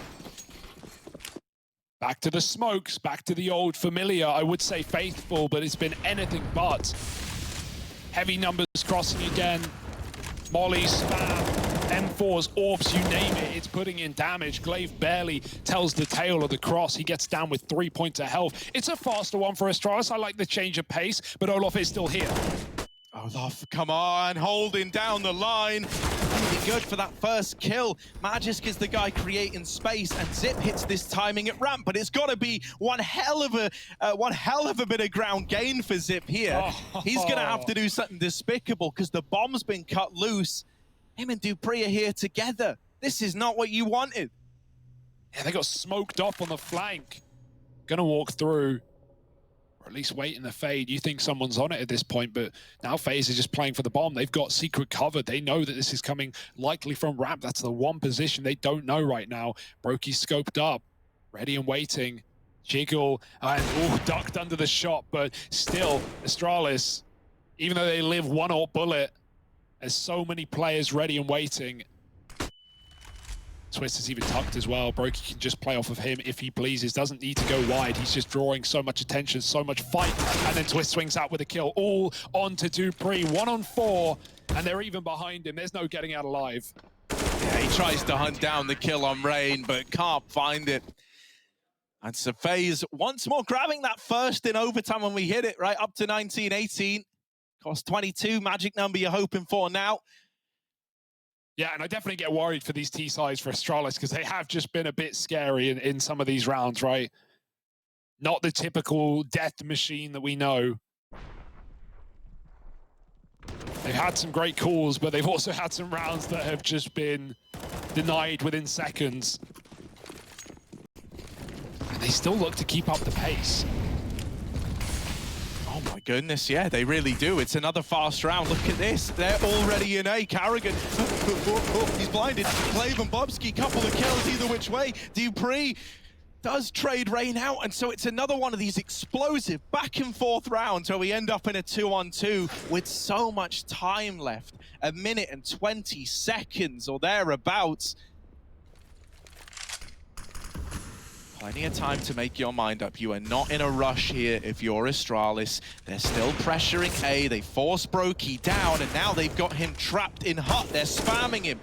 Back to the smokes, back to the old familiar. I would say faithful, but it's been anything but. Heavy numbers crossing again. Molly, spam, M4s, orbs, you name it, it's putting in damage. Glaive barely tells the tale of the cross. He gets down with 3 points of health. It's a faster one for Astralis. I like the change of pace, but Olof is still here. Olof, come on, holding down the line. Really good for that first kill. Magisk is the guy creating space, and Zip hits this timing at ramp, but it's got to be one hell of a bit of ground gain for Zip here. Oh. He's going to have to do something despicable because the bomb's been cut loose. Him and dupreeh are here together. This is not what you wanted. Yeah, they got smoked off on the flank. Gonna walk through, or at least wait in the fade. You think someone's on it at this point, but now FaZe is just playing for the bomb. They've got secret cover. They know that this is coming likely from ramp. That's the one position they don't know right now. broky scoped up, ready and waiting. Jiggle, and ducked under the shot, but still, Astralis, even though they live one AWP bullet, there's so many players ready and waiting. Twistzz is even tucked as well. broky can just play off of him if he pleases. Doesn't need to go wide. He's just drawing so much attention, so much fight. And then Twistzz swings out with a kill. All on to dupreeh. 1 on 4. And they're even behind him. There's no getting out alive. Yeah, he tries to hunt down the kill on Rain, but can't find it. And so FaZe once more grabbing that first in overtime when we hit it, right? Up to 19-18. Cost 22, magic number you're hoping for now. Yeah, and I definitely get worried for these T-sides for Astralis because they have just been a bit scary in some of these rounds, right? Not the typical death machine that we know. They've had some great calls, but they've also had some rounds that have just been denied within seconds. And they still look to keep up the pace. Oh my goodness, yeah, they really do. It's another fast round. Look at this. They're already in A. karrigan. He's blinded. Glaive and Bobski, couple of kills either which way. dupreeh does trade Rain out, and so it's another one of these explosive back and forth rounds where we end up in a 2-on-2 with so much time left. 1 minute and 20 seconds or thereabouts. Plenty of time to make your mind up. You are not in a rush here if you're Astralis. They're still pressuring A. They force broky down, and now they've got him trapped in hut. They're spamming him.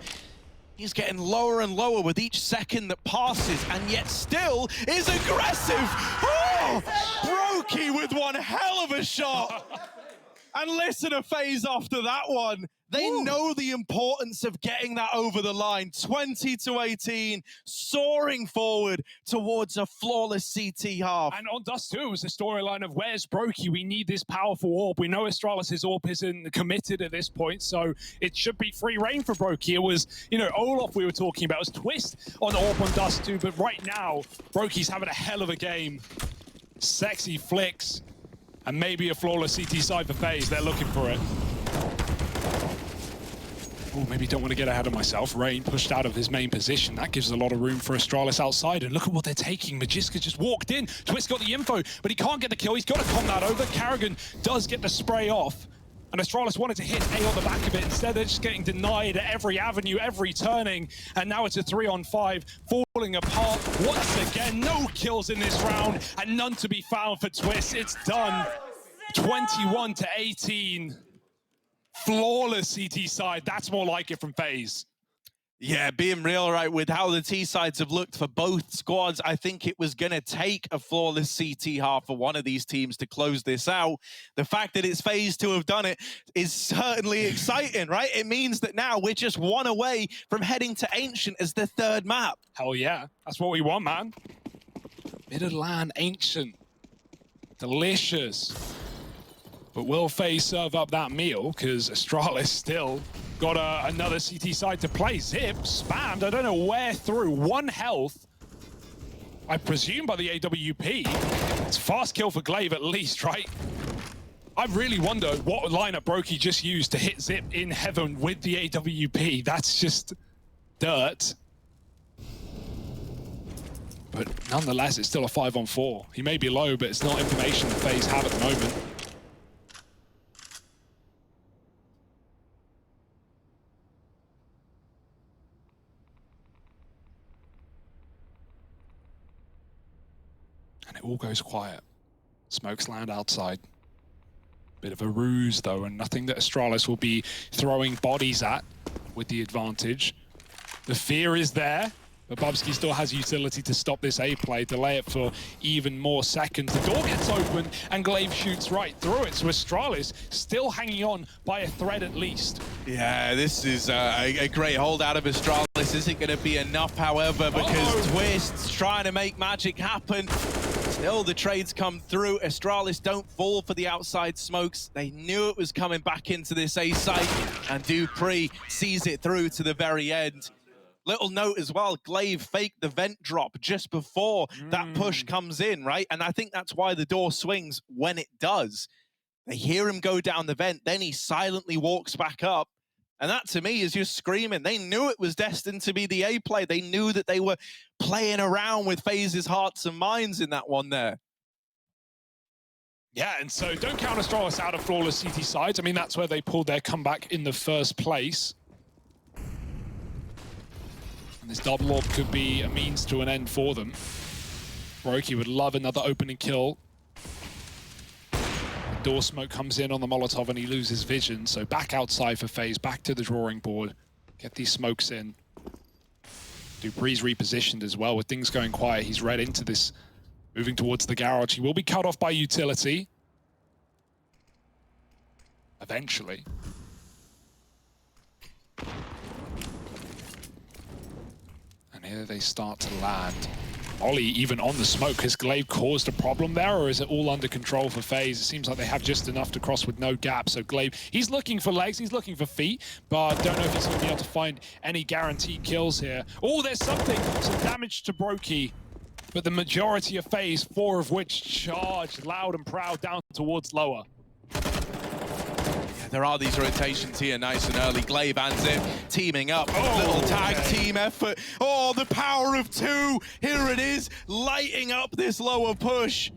He's getting lower and lower with each second that passes, and yet still is aggressive. Oh! broky with one hell of a shot. And listen to FaZe after that one. They know the importance of getting that over the line. 20-18, soaring forward towards a flawless CT half. And on Dust 2, it was the storyline of where's broky? We need this powerful AWP. We know Astralis' AWP isn't committed at this point, so it should be free reign for broky. It was, you know, Olof we were talking about. It was Twistzz on AWP on Dust 2, but right now, broky's having a hell of a game. Sexy flicks, and maybe a flawless CT side for FaZe. They're looking for it. Oh, maybe don't want to get ahead of myself. Rain pushed out of his main position. That gives a lot of room for Astralis outside. And look at what they're taking. Magisk just walked in. Twistzz got the info, but he can't get the kill. He's got to calm that over. karrigan does get the spray off. And Astralis wanted to hit A on the back of it. Instead, they're just getting denied at every avenue, every turning. And now it's a 3-on-5, falling apart once again. No kills in this round, and none to be found for Twistzz. It's done. 21-18. Flawless CT side. That's more like it from FaZe. Yeah, being real, right, with how the T-sides have looked for both squads, I think it was going to take a flawless CT half for one of these teams to close this out. The fact that it's FaZe to have done it is certainly exciting, right? It means that now we're just one away from heading to Ancient as the third map. Hell yeah. That's what we want, man. Mid-Atlantic Ancient. Delicious. But will FaZe serve up that meal? Because Astralis still got another CT side to play. Zip spammed, I don't know where through. 1 health, I presume by the AWP. It's fast kill for Glaive at least, right? I really wonder what lineup broky just used to hit Zip in heaven with the AWP. That's just dirt. But nonetheless, it's still a 5-on-4. He may be low, but it's not information that FaZe have at the moment. And it all goes quiet. Smokes land outside. Bit of a ruse, though, and nothing that Astralis will be throwing bodies at with the advantage. The fear is there, but Bubsky still has utility to stop this A play, delay it for even more seconds. The door gets open, and Glaive shoots right through it, so Astralis still hanging on by a thread at least. Yeah, this is a great hold out of Astralis. Isn't going to be enough, however, because Twistzz trying to make magic happen. Still, the trades come through. Astralis don't fall for the outside smokes. They knew it was coming back into this A site, and dupreeh sees it through to the very end. Little note as well, Glaive faked the vent drop just before that push comes in, right? And I think that's why the door swings when it does. They hear him go down the vent, then he silently walks back up. And that, to me, is just screaming. They knew it was destined to be the A play. They knew that they were playing around with FaZe's hearts and minds in that one there. Yeah, and so don't count Astralis out of flawless CT sides. I mean, that's where they pulled their comeback in the first place. And this double orb could be a means to an end for them. broky would love another opening kill. Door smoke comes in on the Molotov and he loses vision. So back outside for FaZe, back to the drawing board. Get these smokes in. dupreeh's repositioned as well. With things going quiet, he's read into this, moving towards the garage. He will be cut off by utility. Eventually. And here they start to land. Ollie even on the smoke. Has Glaive caused a problem there, or is it all under control for FaZe? It seems like they have just enough to cross with no gap. So Glaive, he's looking for legs, he's looking for feet, but don't know if he's going to be able to find any guaranteed kills here. Oh, there's something, some damage to broky, but the majority of FaZe, 4 of which charge loud and proud down towards lower. There are these rotations here nice and early. Glaive and Zip teaming up. Little tag team effort. Oh, the power of 2. Here it is, lighting up this lower push.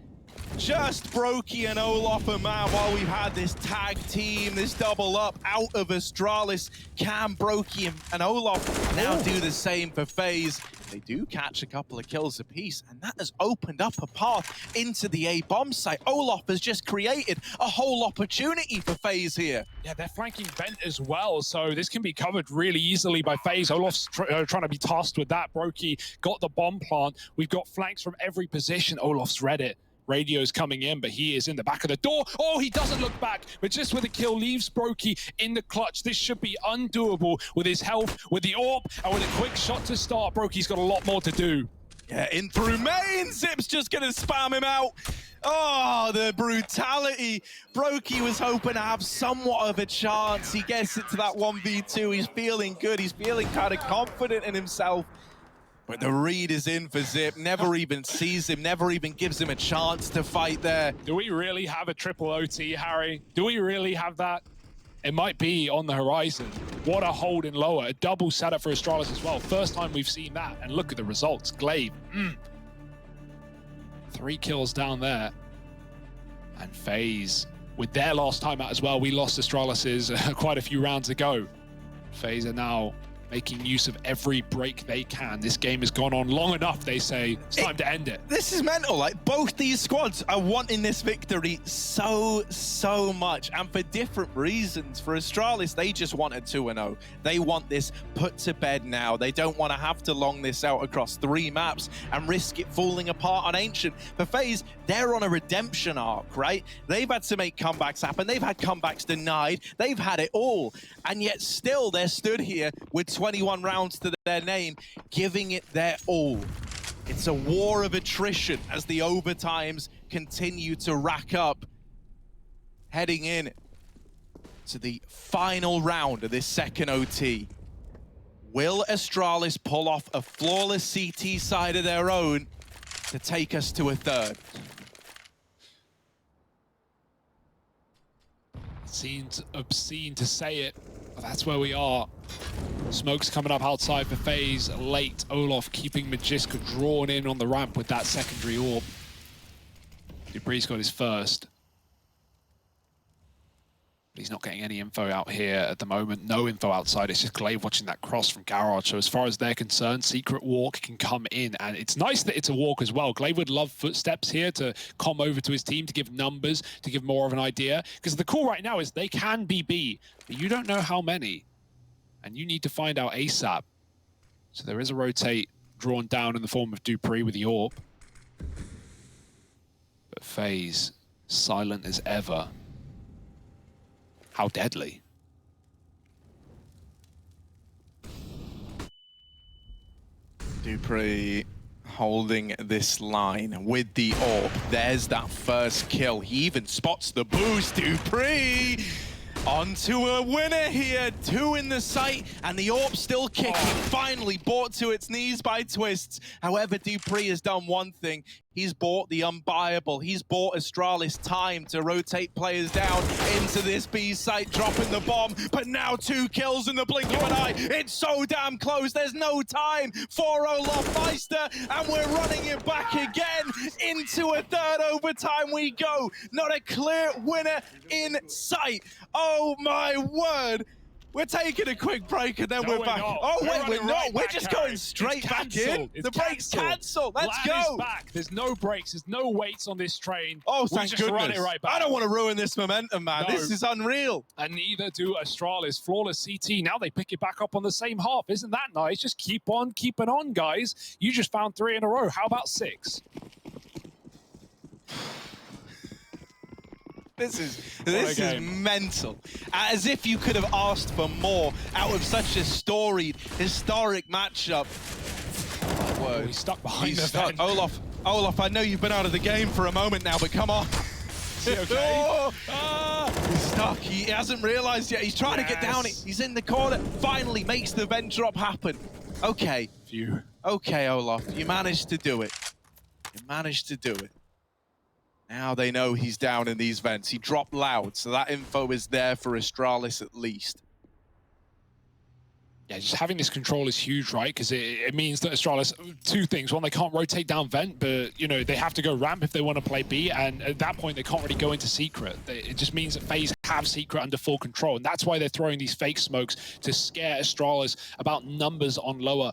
Just broky and olofmeister while we've had this tag team, this double up out of Astralis. Can broky and olof now do the same for FaZe? They do catch a couple of kills apiece, and that has opened up a path into the A bomb site. Olof has just created a whole opportunity for FaZe here. Yeah, they're flanking vent as well, so this can be covered really easily by FaZe. Olof's trying to be tasked with that. broky got the bomb plant. We've got flanks from every position. Olof's read it. Radio's coming in, but he is in the back of the door. Oh, he doesn't look back, but just with a kill, leaves broky in the clutch. This should be undoable with his health, with the orb, and with a quick shot to start. broky's got a lot more to do. Yeah, in through main. Zip's just gonna spam him out. Oh, the brutality. broky was hoping to have somewhat of a chance. He gets it to that 1v2. He's feeling good. He's feeling kind of confident in himself. But the read is in for Zip, never even sees him, never even gives him a chance to fight there. Do we really have a triple OT, Harry? Do we really have that? It might be on the horizon. What a hold in lower, a double setup for Astralis as well. First time we've seen that, and look at the results. Glaive, 3 kills down there. And FaZe, with their last time out as well, we lost Astralis's quite a few rounds ago. FaZe are now making use of every break they can. This game has gone on long enough, they say. It's time to end it. This is mental. Like, both these squads are wanting this victory so much, and for different reasons. For Astralis, they just want a 2-0. They want this put to bed now. They don't want to have to long this out across 3 maps and risk it falling apart on Ancient. For FaZe, they're on a redemption arc, right? They've had to make comebacks happen. They've had comebacks denied. They've had it all. And yet still, they're stood here with 21 rounds to their name, giving it their all. It's a war of attrition as the overtimes continue to rack up. heading in to the final round of this second OT. Will Astralis pull off a flawless CT side of their own to take us to a third? Seems obscene to say it, but that's where we are. Smoke's coming up outside for FaZe. Late, Olof keeping Magisk drawn in on the ramp with that secondary orb. dupree's got his first. But he's not getting any info out here at the moment. No info outside. It's just Glaive watching that cross from Garage. So as far as they're concerned, Secret Walk can come in. And it's nice that it's a walk as well. Glaive would love footsteps here to come over to his team, to give numbers, to give more of an idea. Because the call right now is they can be B, but you don't know how many. And you need to find out ASAP. So there is a rotate drawn down in the form of dupreeh with the orb. But FaZe, silent as ever. How deadly. dupreeh holding this line with the orb. There's that first kill. He even spots the boost. dupreeh onto a winner here. 2 in the sight, and the orb still kicking. Finally brought to its knees by Twistzz. However, dupreeh has done one thing. He's bought the unbuyable. He's bought Astralis time to rotate players down into this B site, dropping the bomb. But now 2 kills in the blink of an eye. It's so damn close. There's no time for olofmeister, and we're running it back again. Into a third overtime we go. Not a clear winner in sight. Oh my word. We're taking a quick break and then we're back. Not. Oh wait, we're not. Right We're just going straight back in. The break's cancelled. Let's go. Is back. There's no breaks. There's no waits on this train. Oh, thank just run goodness. it right back. I don't want to ruin this momentum, man. No. This is unreal. And neither do Astralis. Flawless CT. Now they pick it back up on the same half. Isn't that nice? Just keep on keeping on, guys. You just found 3 in a row. How about 6? This is mental. As if you could have asked for more out of such a storied, historic matchup. Whoa, he's stuck behind the vent. Olof, I know you've been out of the game for a moment now, but come on. Is he okay? He's stuck. He hasn't realized yet. He's trying to get down. He's in the corner. Finally makes the vent drop happen. Okay. Phew. Okay, Olof, you managed to do it. You managed to do it. Now they know he's down in these vents. He dropped loud, so that info is there for Astralis at least. Yeah, just having this control is huge, right? Because it means that Astralis, 2 things. One, they can't rotate down vent, but, you know, they have to go ramp if they want to play B, and at that point, they can't really go into secret. It just means that FaZe have secret under full control, and that's why they're throwing these fake smokes to scare Astralis about numbers on lower.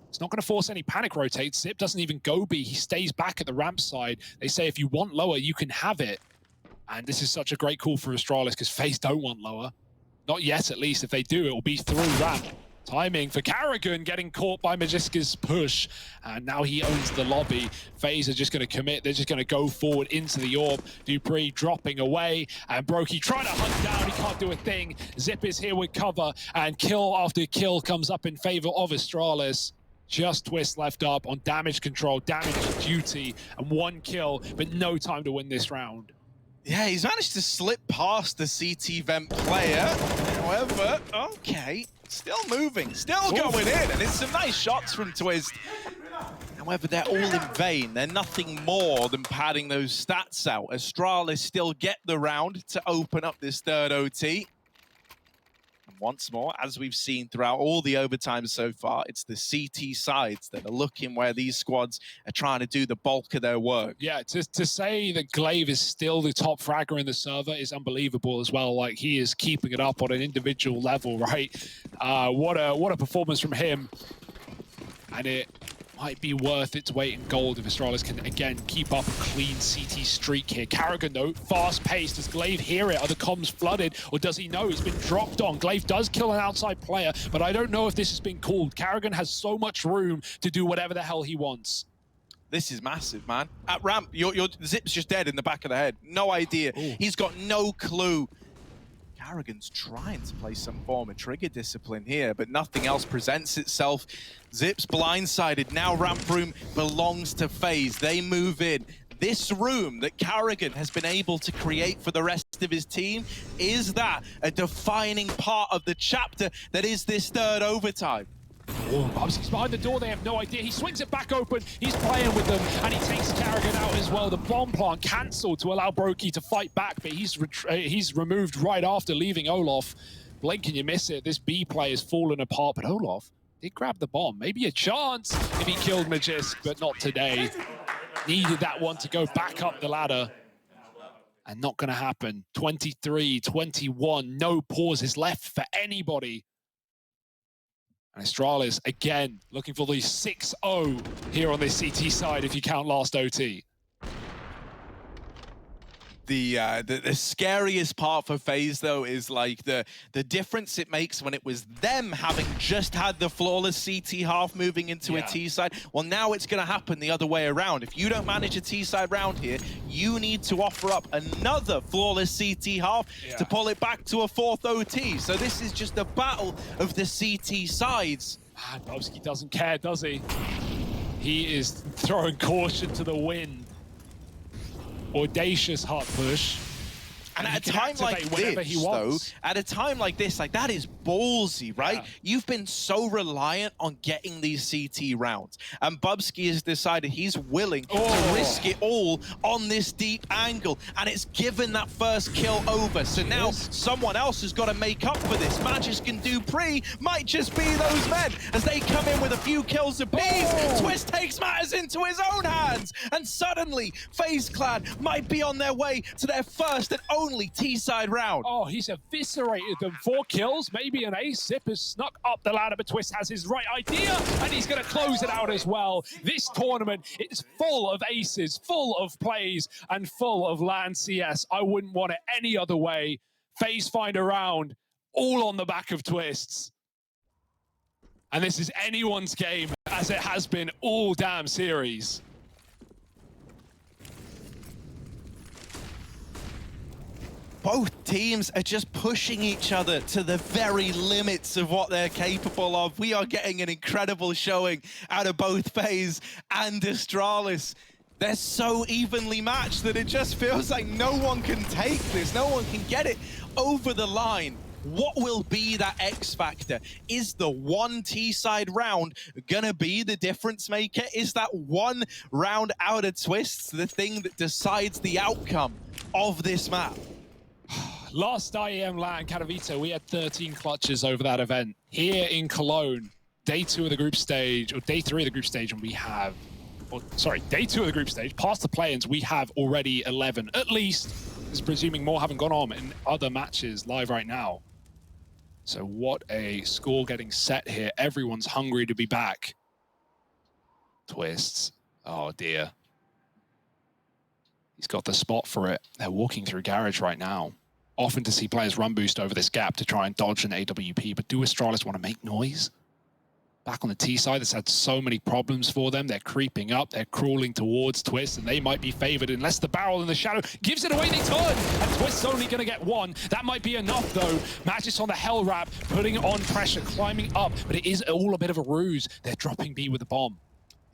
It's not going to force any panic rotates. Zip doesn't even go B. He stays back at the ramp side. They say if you want lower, you can have it. And this is such a great call for Astralis because FaZe don't want lower. Not yet, at least. If they do, it will be through ramp. Timing for karrigan, getting caught by Magisk's push. And now he owns the lobby. FaZe are just going to commit. They're just going to go forward into the orb. dupreeh dropping away. And broky trying to hunt down. He can't do a thing. Zip is here with cover. And kill after kill comes up in favor of Astralis. Just Twistzz left up on damage control, damage duty, and 1 kill, but no time to win this round. Yeah, he's managed to slip past the CT vent player. However, okay, still moving, still going in, and it's some nice shots from Twistzz. However, they're all in vain. They're nothing more than padding those stats out. Astralis still get the round to open up this third OT. Once more, as we've seen throughout all the overtime so far, it's the CT sides that are looking where these squads are trying to do the bulk of their work. Yeah, to say that Glaive is still the top fragger in the server is unbelievable as well. Like, he is keeping it up on an individual level, right? What a performance from him. And it might be worth its weight in gold if Astralis can, again, keep up a clean CT streak here. karrigan, though, fast-paced. Does Glaive hear it? Are the comms flooded? Or does he know it's been dropped on? Glaive does kill an outside player, but I don't know if this has been called. karrigan has so much room to do whatever the hell he wants. This is massive, man. At ramp, your Zip's just dead in the back of the head. No idea. Ooh. He's got no clue. karrigan's trying to play some form of trigger discipline here, but nothing else presents itself. Zip's blindsided. Now ramp room belongs to FaZe. They move in. this room that karrigan has been able to create for the rest of his team, is that a defining part of the chapter that is this third overtime? Oh, Magisk's behind the door, they have no idea. He swings it back open, he's playing with them, and he takes karrigan out as well. The bomb plant cancelled to allow broky to fight back, but he's removed right after, leaving Olof. Blink and you miss it. This B play is falling apart, but Olof did grab the bomb. Maybe a chance if he killed Magisk, but not today. Needed that one to go back up the ladder. And not going to happen. 23, 21, no pauses left for anybody. And Astralis, again, looking for the 6-0 here on this CT side, if you count last OT. The scariest part for FaZe, though, is like the difference it makes when it was them having just had the flawless CT half moving into a T side. Well, now it's going to happen the other way around. If you don't manage a T side round here, you need to offer up another flawless CT half to pull it back to a fourth OT. So this is just a battle of the CT sides. Man, Bobski doesn't care, does he? He is throwing caution to the wind. Audacious hot push. And at a time like this, though, at a time like this, like that is ballsy, right? Yeah. You've been so reliant on getting these CT rounds. And Bubsky has decided he's willing to risk it all on this deep angle. And it's given that first kill over. So now someone else has got to make up for this. Magisk and Dupree might just be those men as they come in with a few kills apiece. Twistzz takes matters into his own hands. And suddenly, FaZe Clan might be on their way to their first and only T-side round. Oh, he's eviscerated them. 4 kills, maybe an ace. Zip has snuck up the ladder, but Twistzz has his right idea, and he's going to close it out as well. This tournament is full of aces, full of plays, and full of LAN CS. I wouldn't want it any other way. FaZe find a round, all on the back of Twistzz. And this is anyone's game, as it has been all damn series. Both teams are just pushing each other to the very limits of what they're capable of. We are getting an incredible showing out of both FaZe and Astralis. They're so evenly matched that it just feels like no one can take this. No one can get it over the line. What will be that X factor? Is the one T-side round gonna be the difference maker? Is that one round out of Twistzz the thing that decides the outcome of this map? Last IEM LAN Katowice, we had 13 clutches over that event. Here in Cologne, day 2 of the group stage, or day 3 of the group stage, and we have, day 2 of the group stage, past the play-ins, we have already 11. At least, is presuming more haven't gone on in other matches live right now. So what a score getting set here. Everyone's hungry to be back. Twistzz, oh dear. He's got the spot for it. They're walking through garage right now. Often to see players run boost over this gap to try and dodge an AWP, but do Astralis want to make noise? Back on the T side, that's had so many problems for them. They're creeping up, they're crawling towards Twistzz, and they might be favored unless the barrel in the shadow gives it away. They turn, and Twistzz only going to get one. That might be enough, though. Magisk on the hell wrap, putting on pressure, climbing up, but it is all a bit of a ruse. They're dropping B with the bomb.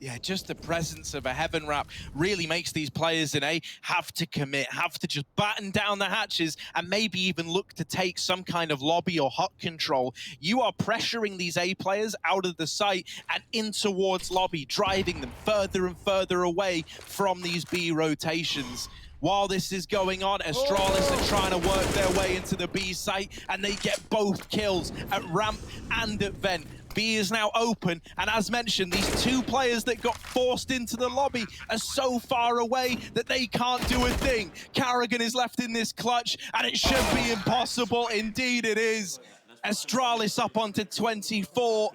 Yeah, just the presence of a heaven wrap really makes these players in A have to commit, have to just batten down the hatches and maybe even look to take some kind of lobby or hot control. You are pressuring these A players out of the site and in towards lobby, driving them further and further away from these B rotations. While this is going on, Astralis are trying to work their way into the B site, and they get both kills at ramp and at vent. B is now open, and as mentioned, these 2 players that got forced into the lobby are so far away that they can't do a thing. karrigan is left in this clutch, and it should be impossible. Indeed it is. Astralis up onto 24.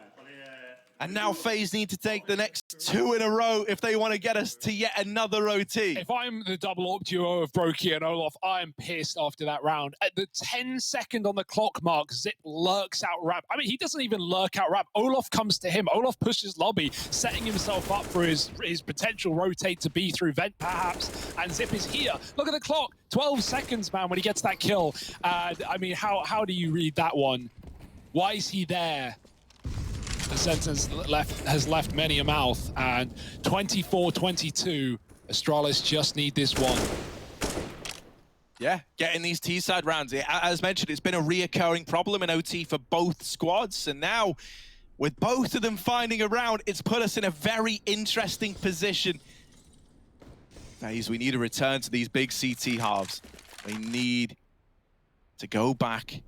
And now FaZe need to take the next 2 in a row if they want to get us to yet another OT. If I'm the double AWP duo of broky and Olof, I am pissed after that round. At the 10-second on the clock mark, Zip lurks out ramp. I mean, he doesn't even lurk out ramp. Olof comes to him. Olof pushes lobby, setting himself up for his potential rotate to be through vent, perhaps. And Zip is here. Look at the clock. 12 seconds, man, when he gets that kill. I mean, how do you read that one? Why is he there? The sentence has left many a mouth, and 24-22, Astralis just need this one. Yeah, getting these T-side rounds. As mentioned, it's been a reoccurring problem in OT for both squads. And now, with both of them finding a round, it's put us in a very interesting position. FaZe, we need to return to these big CT halves. We need to go back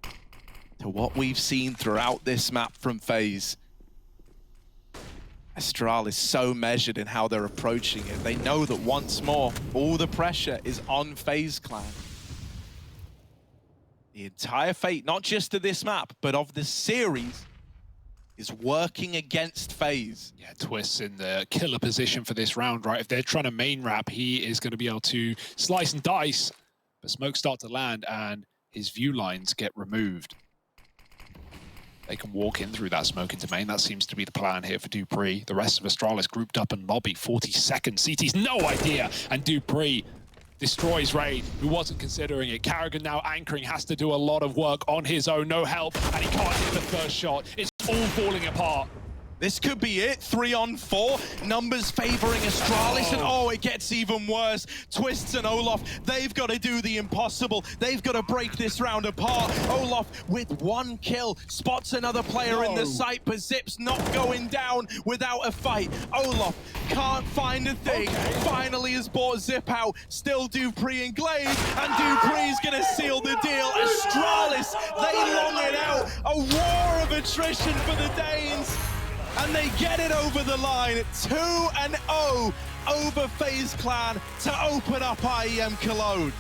to what we've seen throughout this map from FaZe. Astralis is so measured in how they're approaching it. They know that once more, all the pressure is on FaZe Clan. The entire fate, not just of this map, but of the series, is working against FaZe. Yeah, Twistzz in the killer position for this round, right? If they're trying to main wrap, he is going to be able to slice and dice. But smokes start to land and his view lines get removed. They can walk in through that smoke into main. That seems to be the plan here for dupreeh. The rest of Astralis grouped up in lobby. 40 seconds. CT's no idea. And dupreeh destroys Raid, who wasn't considering it. karrigan now anchoring, has to do a lot of work on his own. No help, and he can't hit the first shot. It's all falling apart. This could be it. 3 on 4. Numbers favoring Astralis, and oh, it gets even worse. Twistzz and Olof, they've got to do the impossible. They've got to break this round apart. Olof, with 1 kill, spots another player in the site, but Zip's not going down without a fight. Olof can't find a thing. Finally has bought Zip out. Still dupreeh and Glaze, and dupreeh's going to seal the deal. Astralis, they long it out. A war of attrition for the Danes. And they get it over the line, 2-0 over FaZe Clan to open up IEM Cologne.